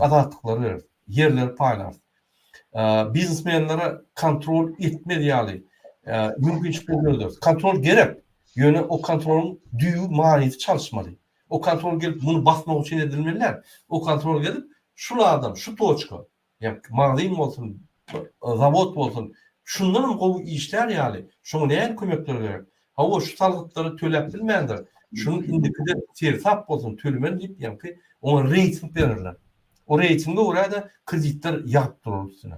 adatlıkları verir, yerleri paylar. Biznesmenlere kontrol etmediği mümkünçülükleri verir. Kontrol gerek. Yöne o kontrolün düğü maliyeti çalışmalı. O kontrol gelip bunu basmak için edilmeliler. O kontrol gelip şu adam, şu toçka, yani mağazin olsun, zavod olsun, şunların kovu işler yani. Şunu neyen kömekleri gerek? Ha o şu salgıtları tölep bilmeyendir. Şunun indikide tersap olsun, tölümen deyip yani ona reyting verirler. O reytinge orada kreditler yaptırılır üstüne.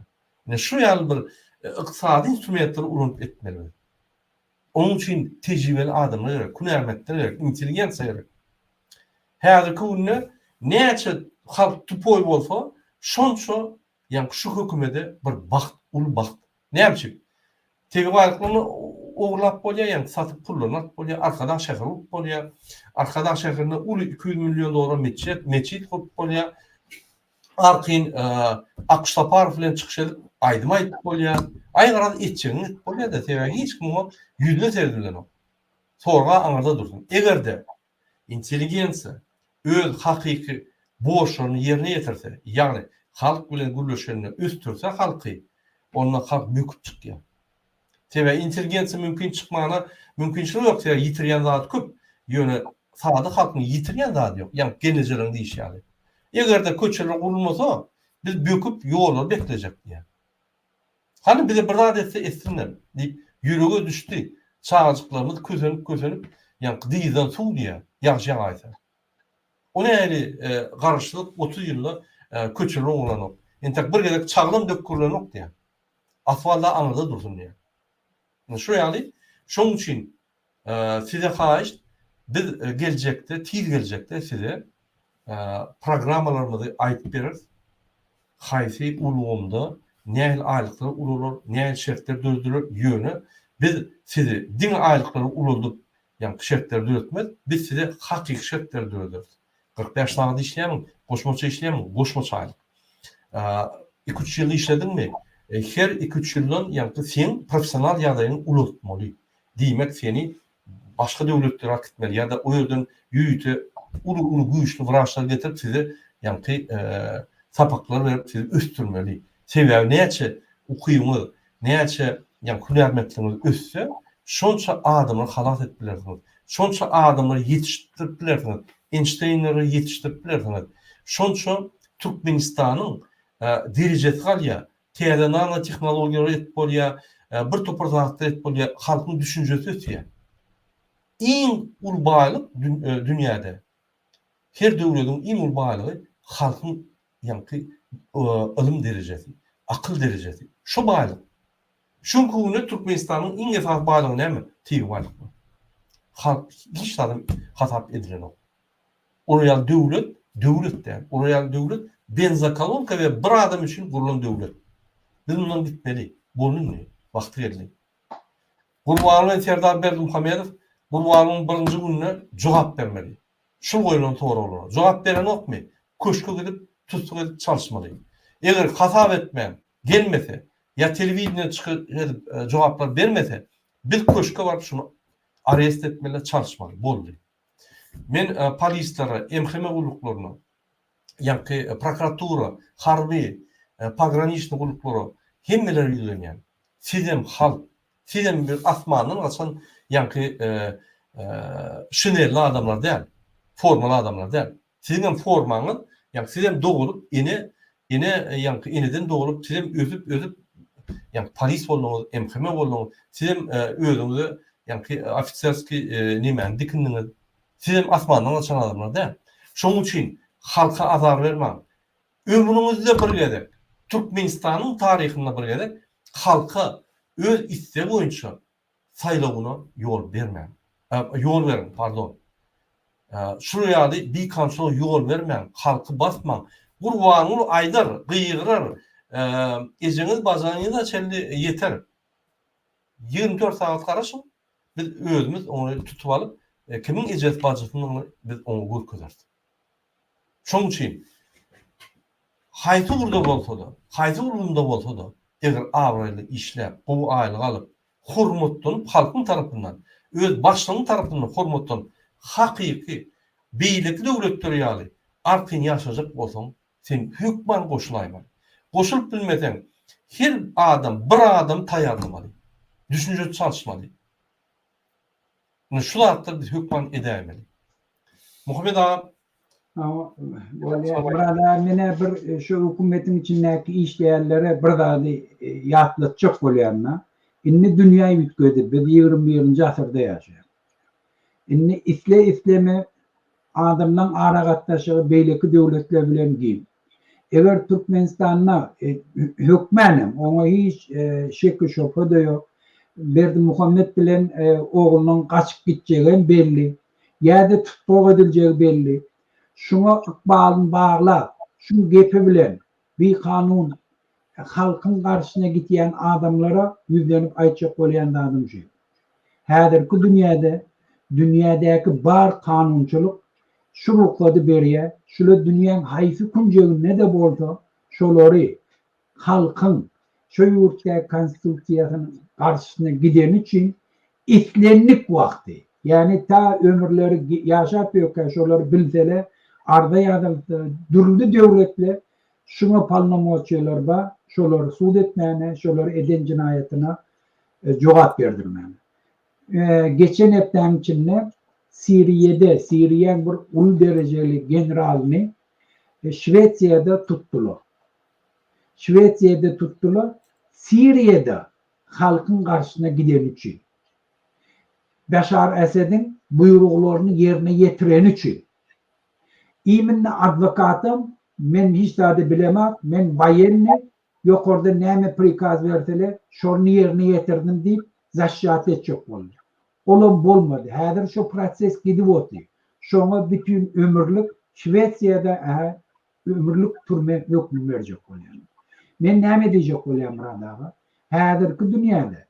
Yani şu yani bir iqtisadi instrumentleri ulanıp etmeli. Onun için tecrübeli adamlar gerek, kunermetler gerek, inteligensiya gerek. Häzirki günde näçe halk tupoy bolsa, şonça yani şu hükümede bir baxt, ul baxt. Näçe? Tegi baýlyklaryny oglap bolýar, yani satyp pullaryny bolýar, arkadan şäher urup bolýar, arkadan şäherine ul 200 milyon dolar meçit kurup bolýar. Arkyn Akşapar bilen çykyş edip aýdym aýdyp bolýar. Aýgaran etçeňi bolýar da tege hiç kim o yüzüne serdilen o. Sorga aňarda dursun. Egerde inteligensiya öz hakiki borçlarını yerine getirse, yani halk bilen gürleşenini üstürse halkı, onunla halk büküp çıkıyor. Tebe inteligensiya mümkün çıkmağına mümkünçülük yok. Yitiryen zat köp. Yöne sağda halkını yitiryen zat yok. Yani genelcilerin deyiş yani. Eğer de köçeler kurulmasa biz büküp yolları bekleyecek diye. Hani bize bir zat etse etsinler deyip yüreğe düştü. Çağcıklarımız közenip yani diyizden su diye yaşayan aysa. O näli garşylyk 30 ýylla köçeli oğlanok. Entek bir gezek çağlam dökürlenok diye. Asfalda anada dursun diye. Şu yani şoň üçin size haýyş biz gelecekte, tiz gelecekte size programmalarymyzy aýdyp beririz. Haýsy ulugunda nähil aýlyklar ululur, nähil şertler düzdürür ýöne biz sizi din aýlyklary ululdup yani şertler düzeltmez, biz size hakiki şertler düzeltiriz. 45 saat işleyelim, koşmaça işleyelim, koşmaça aylık. 2-3 yıl işledin mi? Her 2-3 yıldan yani sen profesyonel yadayını ulutmalı. Demek seni başka devletlere hak etmeli ya da o yerden yüyütü ulu güçlü vraçlar getirip size yani sapakları verip sizi üstürmeli. Sebebi neyse okuyumu, neyse yani hünermetliğiniz üstse şonça adamları halat etbilirsiniz. Şonça adamları yetiştirbilirsiniz. Einstein'ları yetiştirdiler. Şonça Türkmenistan'ın derecesi galya, teýdanana tehnologiýalary etip bolýar, bir topar zatlar etip bolýar, halkyň düşünjesi ötýär. Iň ul baýlyk dünýäde. Her döwletiň iň ul baýlygy halkyň ýa-ni ilim derecesi, akyl derecesi. Şu baýlyk. Şonku günde Türkmenistanyň iň esas baýlygy näme? Tiýgi baýlyk. Halk hiç adam hasap edilen o. Oraya devletler, oraya devlet benzakolonka ve bir adam için kurulan devlet. Biz bundan gitmeli. Bunun ne? Vakti geldi. Gurbanlığın Serdar Berdimuhamedov Gurbanlığın birinci gününe cevap vermeli. Şu koyulan doğru olur. Cevap veren yok mu? Köşkü gidip tutuk edip çalışmalı. Eğer hasap etmeyen gelmese ya televizyona çıkıp cevaplar vermese bir köşkü var şunu arrest etmeli, çalışmalı. Boldu. Men polislere, emheme gulluklaryna, yani prokuratura, harbi, pograniçni gulluklary hemmeler ýüzlenýän. Sizem halk, sizem bir asmanyň açan ýa-ni şünerli adamlar däl, formaly adamlar däl. Sizin formaňyz, ýa-ni sizem dogulup ine ýa-ni ineden dogulup sizem özüp ýa-ni polis bolmaňyz, MHM bolmaňyz, sizem özüňizi ýa-ni ofitserski nimäni dikindiňiz. Sizem asmanyň açan adamlar däl. Şonuň üçin halka azar bermäň. Ömrüňizde birgede Türkmenistanyň taryhynda birgede halka öz istek boýunça saýlawyna ýol bermäň. Ýol berin, pardon. Şu ýaly bir kança ýol bermäň, halky basmaň. Gurbanyň aýdar, gyýgyrar, ejeňiz bajaňyz da çelli ýeter. 24 saat garaşyň, biz özümiz onu tutup alyp, kimiň ejet bajasyny biz onu görkezerdik. Şonuň üçin haýsy urda bolsa da, haýsy urumda bolsa da, eger awraýly işläp, bu aýlyk alyp, hormatlanyp halkyň tarapyndan, öz başlygyň tarapyndan hormatlanyp, hakyky beýleki döwletler ýaly arkyň ýaşajak bolsaň, sen hökman goşulaýman. Goşulyp bilmesen, her adam, bir adam taýýarlamaly. Düşünje çalışmaly. Şu zatlar biz hökman edämeli. Muhammed ağa, burada mene bir şu hükümetin içindeki işleyenlere burada yatlatacak bolýanna. Inni dünýäi bütgedi. Biz 21-nji asyrda ýaşaýar. Inni islemi adamdan ara gatnaşygy beýleki döwletler bilen giň. Eger Türkmenistanyna hökmenem, oňa hiç şeki şopa da ýok. Berdi Muhammed bilen oğlunyň gaçyp gitjegi belli. Ýa-da tutmak ediljegi belli. Şuna ykbalyny baglap, şu gepi bilen bir kanun halkyň garşyna gitýän adamlara ýüzlenip aýtjak bolýan adam şu. Häzirki dünýädäki bar kanunçylyk şu ruhsady berýär. Şular dünýäň haýsy kunjeginde de bolsa, şolary halkyň şu ýurtda konstitusiýasynyň garşysyna giden üçin islenlik wagty. Yani ta ömürleri ýaşap ýokka şolary bilseler, arda ýa-da dürlü döwletler şuna palnamoçylar ba, şolary sud etmäne, şolary eden jinayatyna jogap berdirmäne. Geçen hepden içinde Siriýeň bir ulu derejeli generalyny Şwetsiýada tutdular. Siriýede halkyň garşyna giden üçin. Beşar Esed'in buyruglaryny yerine getiren üçin. Iminni advokatym, men hiç zade bilemem, men bayenni, ýokarda näme prikaz berseler, şonu yerine getirdim diýip zaşşat etjek boldy. Olam bolmady. Häzir şu proses gidip otdy. Şoňa bütün ömürlük Şwetsiýada ömürlük türme hökm berjek bolýar. Men näme diýjek bolýam Muradaga? Häzirki dünýäde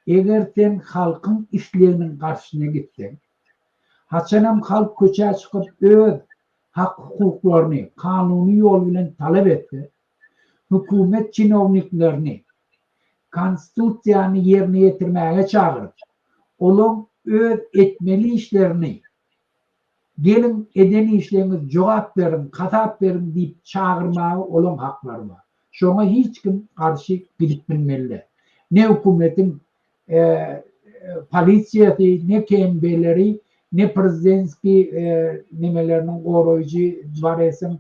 eger sen halkyň isleginiň garşyna gitdiň, haçanam halk köçe çykyp öz hak hukuklaryny kanuny ýol bilen talep etdi. Hökümet çinowniklerini konstitusiýany yerine getirmäge çagyryp, olam öz etmeli işlerini gelin edeni işleriniz jogap berin, katap berin diýip çagyrmagy olam haklary bar. Şoňa hiç kim garşy gidip bilmeli. Ne hökümetin polisiýasy, ne kembeleri, ne prezidentski nimelerinin goraýjy dwaresyň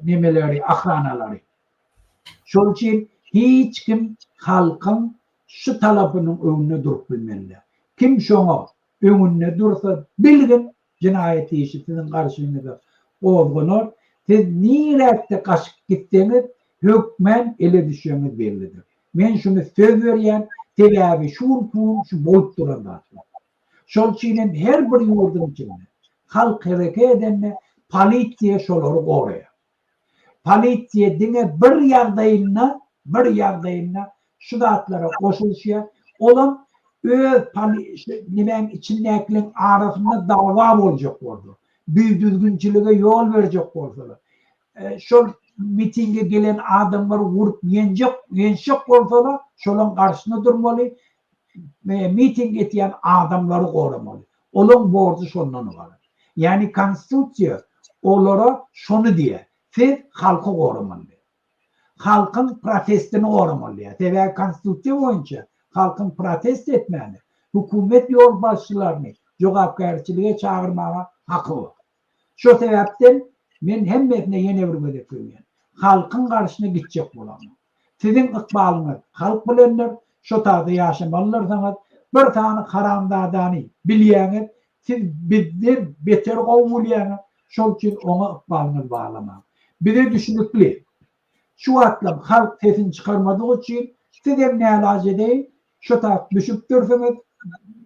nimeleri, ahranalary. Şol üçin hiç kim halkyň şu talapynyň öňünde durup bilmeli. Kim şoňa öňünde dursa bilgin jinayet işi sizin garşyňyzda olgunor. Siz niräkde gaçyp gitdiňiz, hökmen ele düşýäňiz bellidir. Men şunu söz berýän, teräbi şu boýup duranlar. Şol üçin her bir ýurdun içinde halk hereket edenle polisiýa şolary goraýar. Polisiýa diňe bir ýagdaýynda şu zatlara goşulýar. Olam öz nimeň içindäkilerin arasynda dawa boljak boldy. Büýdürgünçilige ýol berjek bolsalar. Şol mitinge gelen adamlar vurup yenşek bolsalar, şolaň garşyna durmaly. Miting etýän adamlary goramaly. Olaň borçy şondan ibaret. Yani konstitusiýa olara şonu diýer. Siz halky goramaly. halkın protestini oramalı. Tebe konstitusiya boyunca halkın protest etmeni, hükümet yol başçılarını jogapkärçilige çağırmağa hakkı var. Şu sebepten men hemmetine yene bir gödek görüyen. Halkın karşısına gidecek bolamam. Sizin ıkbalınız halk bilenler, şu tarzda yaşamalılarsanız bir tane karamdadani bilýäňiz, siz bizden beter gowulýäňiz. Şol üçin ona ıkbalınız bağlamam. Bir de düşünükli. Şu atlam halk sesini çıkarmadığı için siz hem ne ilaç edeyim, şu taraf düşüp dursanız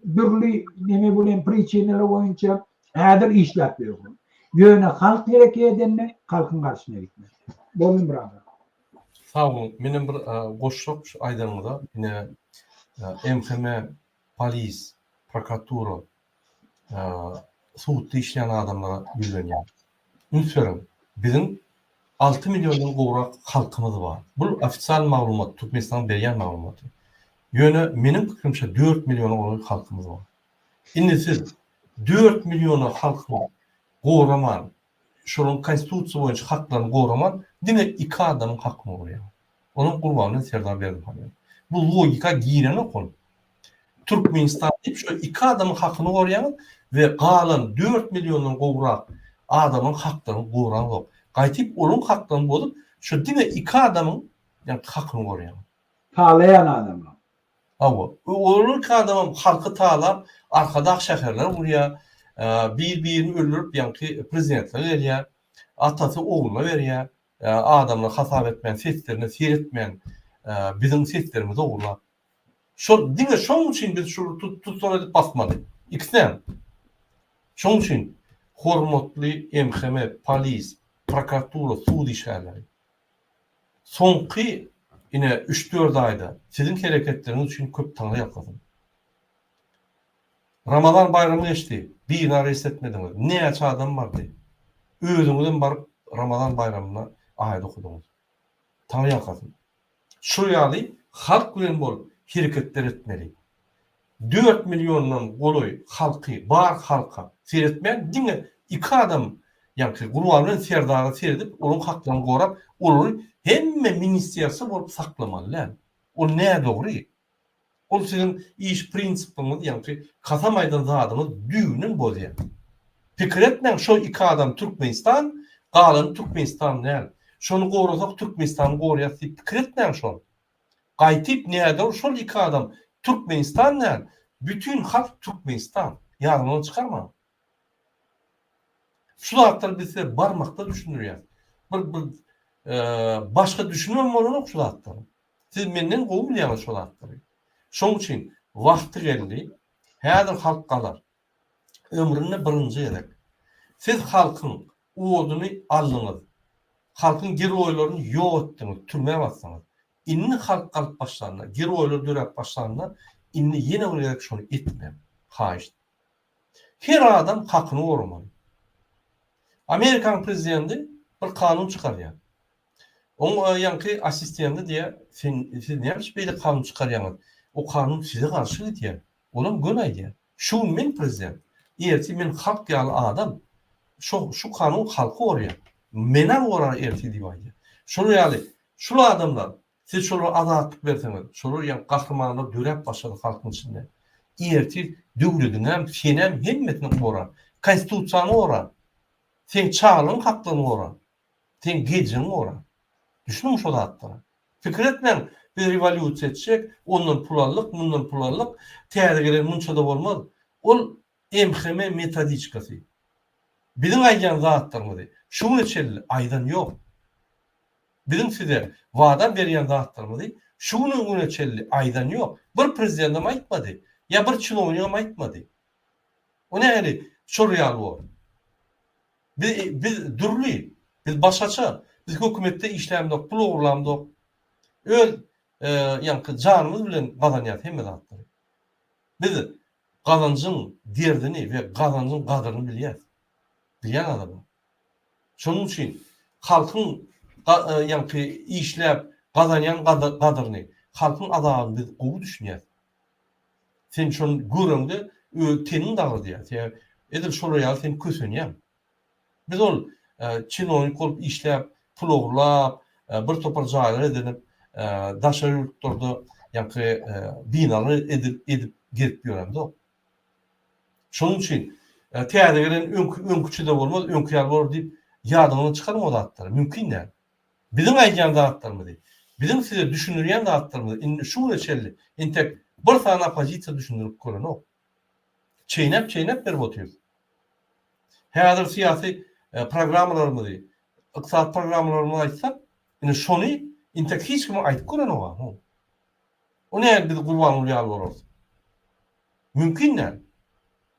birli neme bilen priçineler boyunca häzir işläp berýär. Ýöne halk tereke edenle halkın karşısına gitmez. Bolun brada. Sağ olun. Benim bir goşluk aýdanmyda ine MHM, polis, prokuratura, suwutda işleyen adamlara ýüzlenýär. Ünsörüm, bizim 6 milyondan gowrak halkymyz bar. Bu ofisial maglumat, Türkmenistan berýän maglumaty. Ýöne menin pikirimçe 4 milyon gowrak halkymyz bar. Indi siz 4 milyona halkyny gowraman, şolun konstitusiýa boýunça haklaryny gowraman, demek 2 adamyň hakyny gowraýar. Onun gurbanyny Serdar Berdimuhamedow. Bu logika giýrene kol. Türkmenistan diýip şu 2 adamyň hakyny gowraýar we galan 4 milyondan gowrak adamyň haklaryny gowran yok. Gaýtyp onun haklaryny bolup, şu dine 2 adamyň ýa hakyny gowraýar. Talayan adamlar. Awa, onun adamym halky talap, arkada şäherler gurýar, bir-birini öldürüp ýa-ni prezidentler berýär, atasy oğluna berýär, adamlar hasap etmän, seslerini seyretmän, bizim seslerimizi oğurlar. Dine şoň üçin biz şu tutsalar edip basmadyk. İkisinden. Şoň üçin hormatly MHM, polis, prokuratura, suwut işgärleri. Soňky ine 3-4 aýda sizin hereketleriniz üçin köp taňa ýakladym. Ramazan bayramy geçdi. Bir arrest etmediňiz. Näçe adam bardy? Özüňizden baryp Ramazan bayramyna aýda okudyňyz. Taňa ýakladym. Şu ýaly halk bilen bolup hereketler etmeli. 4 milyondan goloy halky, bar halka seyretmän diňe 2 adam ýa-ni gurbanyň Serdaryny seyredip, onun haklaryny gorap, olary hemme ministeriýasy bolup saklamalylar. O näde dogry? O sizin iş prinsipiňiz, ýa-ni kasam aýdan zadymyz düýünün bolýar. Pikir etmeň şo 2 adam Türkmenistan, galan Türkmenistan näl? Şonu gowrasak Türkmenistan gowraýar diýip pikir etmeň şol. Gaýtyp näde şol 2 adam Türkmenistan näl? Bütün halk Türkmenistan. Ýalyny çykarma. Şu zatlar bize barmakda düşünürýär. Bir başka düşünmem bolany şu zatlar. Siz menden gowulýaňyz şu zatlary. Şoň üçin wagty geldi. Häzir halk galar. Ömrüne birinji edek. Siz halkyň oduny aldyňyz. Halkyň geri oýlaryny ýok etdiňiz, türmäge bassaňyz. Inni halk galyp başlandy. Geri oýlar dörep başlandy. Inni ýene öňe şonu etmem. Haýyş. Her adam hakyny goramaly. Amerikan prezidenti bir kanun çıkarýar. Oň ýanky assistentti diýär, siz näçe beýle kanun çıkarýaňyz? O kanun size karşı diýär. Olam gönaý diýär. Şu men prezident. Erti men halk ýaly adam. Şu kanun halky gorýar. Mene gorar erti diýär. Şol ýaly, şol adamlar siz şolu azatlyk berseňiz, şolu ýa gahrmanlyk dörep başlady halkyň içinde. Erti döwletiň hem senem hemmetini gorar. Konstitusiýany gorar. Sen çağalın hakkını gorar. Sen gecini gorar. Düşünün şu zatlara. Fikir etmeň, bir revolýusiýa etjek, ondan pul allyk, mundan pul allyk, täze gelen munça da bolmaz. Ol MHM metodikasy. Bizim aýdan zatlarymyzy şunu içerli aýdan ýok. Bizim size wada berýän zatlarymyzy şunu öňeçelli aýdan ýok. Bir prezidentim aýtmady, ýa bir çynowniýam aýtmady. O nähili şol ýaly bol. Biz durly, biz başaça, biz hökümetde işlemdik, pul ogurlamdyk. Öl ýa-ni janymyz bilen gazanýar hemme zatlary. Biz gazanjyň derdini we gazanjyň gadyryny bilýäris. Bilýän adam. Şonuň üçin halkyň ýa-ni işläp gazanýan gadyryny, halkyň adagyny biz gowy düşünýäris. Sen şonu görüňde tenin dagy diýär. Edil şol ýaly sen kösenýär. Biz ol çynownik bolup işläp, pul ogurlap, bir topar jaýlar edilip daşary ýurtlarda ýa-ni binalar edip girip ýörende. Şonuň üçin täze gelen öňküçi de bolmaz, öňküýär bol diýip ýadyňdan çykarma o zatlar. Mümkin däl. Bizim aýdýan zatlarmy diýip, bizim size düşünürýän zatlarmy indi şu geçerli. Intek bir sana pozisiýa düşünürip gören o. Çeýnep berip oturýar. Häzir syýasy programmalarmy diýip, ykdysat programmalarmy aýtsak, indi şonu intek hiç kim aýdyp gören o. O näme biz gurban bolýar bolarys? Mümkin däl.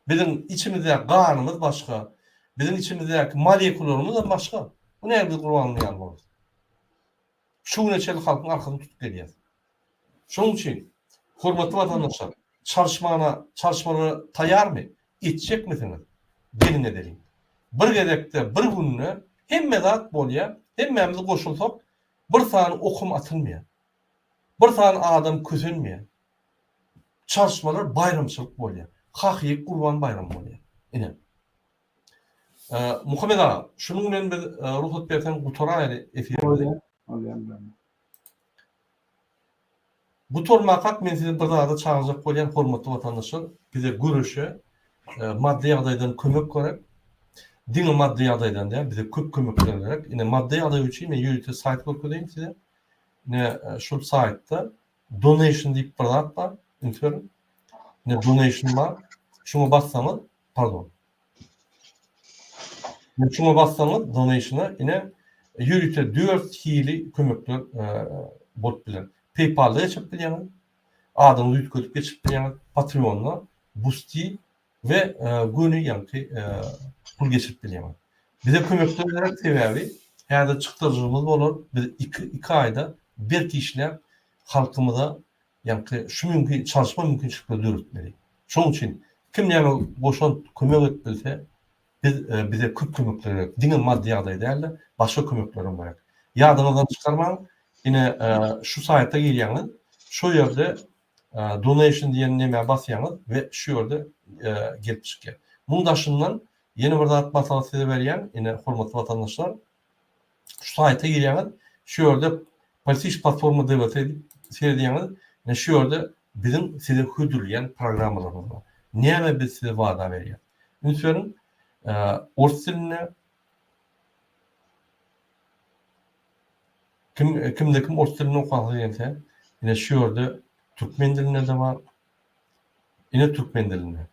Bizim içimizde ganymyz başga, bizim içimizdäki molekularymyz da başga. Bu näme biz gurban bolýar bolarys? Şu neçeli halkyň arkasyny tutup gelýär. Şonuň üçin hormatly watandaşlar, çalışmalara taýarmy? Etjekmisiniz? Gelin edelim. Bir gezekde bir günne hemme zat bolýar, hemmemiz goşulsak bir sany okum atylmaýar. Bir sany adam kösenmeýär. Çalışmalar bayramçylyk bolýar. Hakyky Gurban bayramı bolýar. Ine. Muhammed ağa, şunuň bilen biz ruhsat bersen gutaraýly efirde. Bu tormakak men sizi bir daha da çağıracak bolýan hormatly watandaşlar, bize görüşe, maddi ýagdaýdan kömek görek, diňe maddi ýagdaýdan da bize köp kömek bererek, ine maddi ýagdaý üçin men ýürüte sayt görkezeyim size. Ine şu saytda donation diýip bir zat bar, internetde. Ine donation bar. Şuna bassaňyz, pardon. Şuna bassaňyz donation'a ine ýürüte 4 hili kömekler bot bilen. PayPal'da geçip bilýär. Adamly ýetkezip geçip bilýär. Patreon'la, Boosty we göni ýa-ni pul geçip bilýär. Bize kömekler bererek sebäbi häzir çykdyrjymyz bolar. Biz 2 aýda bir kişiler halkymyza ýa-ni şu mümkin çalışma mümkinçilikleri döretmeli. Şonuň üçin kim näme boşan kömek etbilse biz bize köp kömekler bererek, diňe maddi ýagdaý däl, başga kömeklerim bar. Ýadyňyzdan çykarmaň. Yine şu sayta girýäňiz, şu ýerde donation diýen näme basýaňyz we şu ýerde gelip çykýar. Mundaşyndan ýene bir zat masalasy berýän, ine hormatly watandaşlar, şu sayta girýäňiz, şu ýerde Politiş platforma debate edýäňiz, ine şu ýerde bizim size hödürleýän programmalarymyz bar. Näme biz size wada berýär? Ünsüň ors diline kim ors dilini okuyacak diýense, ine şu ýerde türkmen diline de var. Ine türkmen diline.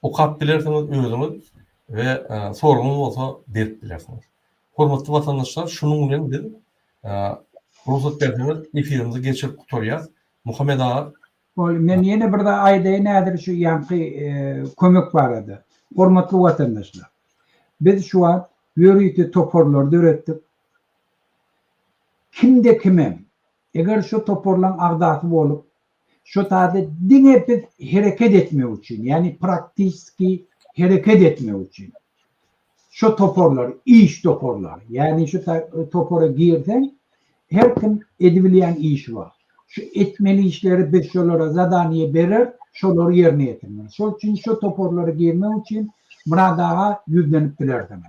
Okap bilersiňiz özüňiz we soruňyz bolsa berip bilersiňiz. Hormatly watandaşlar, şunuň bilen biz ruhsat berdiňiz efirimizi geçirip gutarýar. Muhammed ağa, Men ýene bir de aýdaýy nädir şu ýanky kömek barady. Hormatly watandaşlar. Biz şu an ýörüýte toporlar döretdik. Kimde kimem? Eger şu toporlaň agdasy bolup, şu taýda diňe biz hereket etmek üçin, ýani praktiski hereket etmek üçin. Şu toporlar, iş toporlar, ýani şu topora girsen, her kim edibilýän iş var. Şu etmeli işleri biz şolara zadaniye berer, şolary ýerine ýetirmer. Şol üçin şu toporlara girmek üçin muradaga ýüzlenip bilerdim.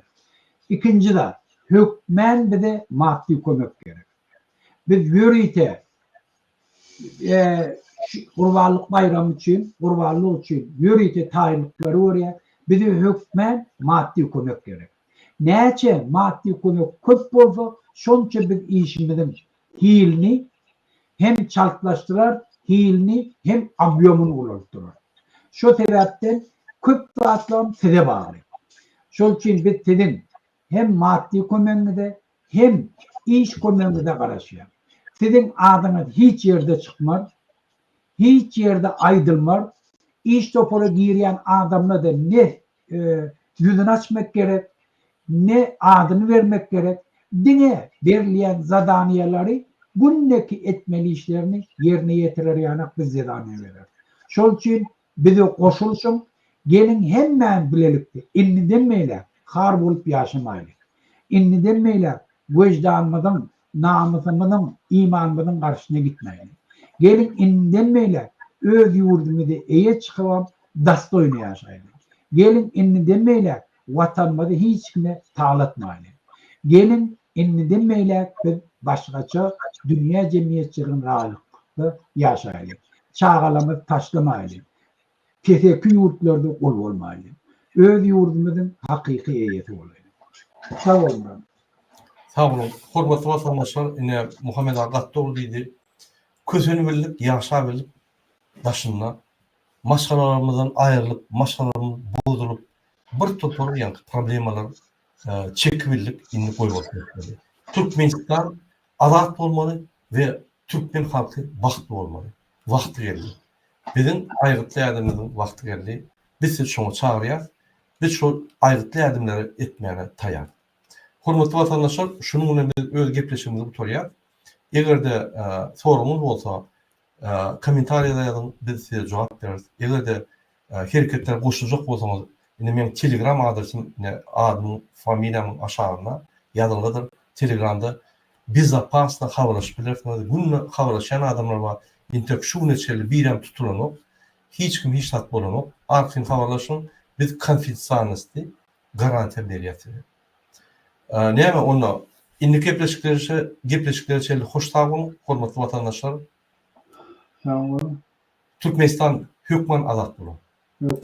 İkinci de hükmen bize maddi kömek gerek. Biz ýörüýte Gurbanlyk bayramı üçin, gurbanlyk üçin ýörüýte taýinliklary berýär. Bize hükmen maddi kömek gerek. Näçe maddi kömek köp bolsa, şonça biz işimizin hilini hem çalklaştırar, hilini hem abyomunu ulaştırar. Şu sebepten köp zatlam size bağlı. Şol üçin biz sizin hem maddi kömeğinde hem iş kömeğinde garaşýar. Sizin adyňyz hiç ýerde çykmaz, hiç ýerde aýdylmaz. İş topora girýän adamla da ne ýüzüni açmak gerek, ne adyny vermek gerek. Diňe berilýän zadaniýalary günneki etmeli işlerini yerine ýetirer ýanak biz zadaniýa berer. Şol üçin bize goşulşyň, gelin hemmen bilelikdi. Inni demeýler, har bolup ýaşamaýlyk. Inni demeýler, wejdanymyzyň, namysymyzyň, imanymyzyň garşyna gitmeýlik. Gelin inni demeýler, öz ýurdumyzda eýe çykyp dastoýny ýaşaýlyk. Gelin inni demeýler, watanymyzy hiç kime taýlatmaýlyk. Gelin inni demeyle biz başkaça dünya cemiyetçiliğin rahatlıkta yaşayalım. Çağalamız taşlamayalım. Keseki yurtlarda ol olmayalım. Öz yurdumuzun hakiki eyeti olayım. Sağ olun. Sağ olun. Hormatly vatandaşlar, ine Muhammed Agattoğlu deydi. Kösünü bilip, yaşa bilip, başına maşgalalarımızdan ayrılıp, maşgalalarımız bozulup, bir topar yani problemalar çekibildik, indi koyuyoruz. Türkmenistan azat olmalı ve Türkmen halkı baktı olmalı. Vakti geldi. Bizim ayrıtlı yardımımızın vakti geldi. Biz siz şunu çağırıyız. Biz şu ayrıtlı yardımları etmeyene tayar. Hormatly vatandaşlar, şunun bilen biz öz gepleşigimizi bitirýär. Egerde sorunuz bolsa, kommentariýada ýazyn, biz size jogap bereriz. Egerde hereketler goşuljak bolsaňyz, ine men Telegram adresim, adym, familiýam aşagyna ýazylgydyr. Telegramda bizapasna habarlaşyp bilersiňiz. Günne habarlaşan adamlar bar. Intek şu neçeli birem tutulanok, hiç kim hiç tat bolanok, arkyň habarlaşyň, biz konfidensialnysty garantiýa berýär. Näme onda indi gepleşiklerçe hoş tagyň, hormatly vatandaşlar. Sağ olun. Türkmenistan hükmen azat bolan. Yok.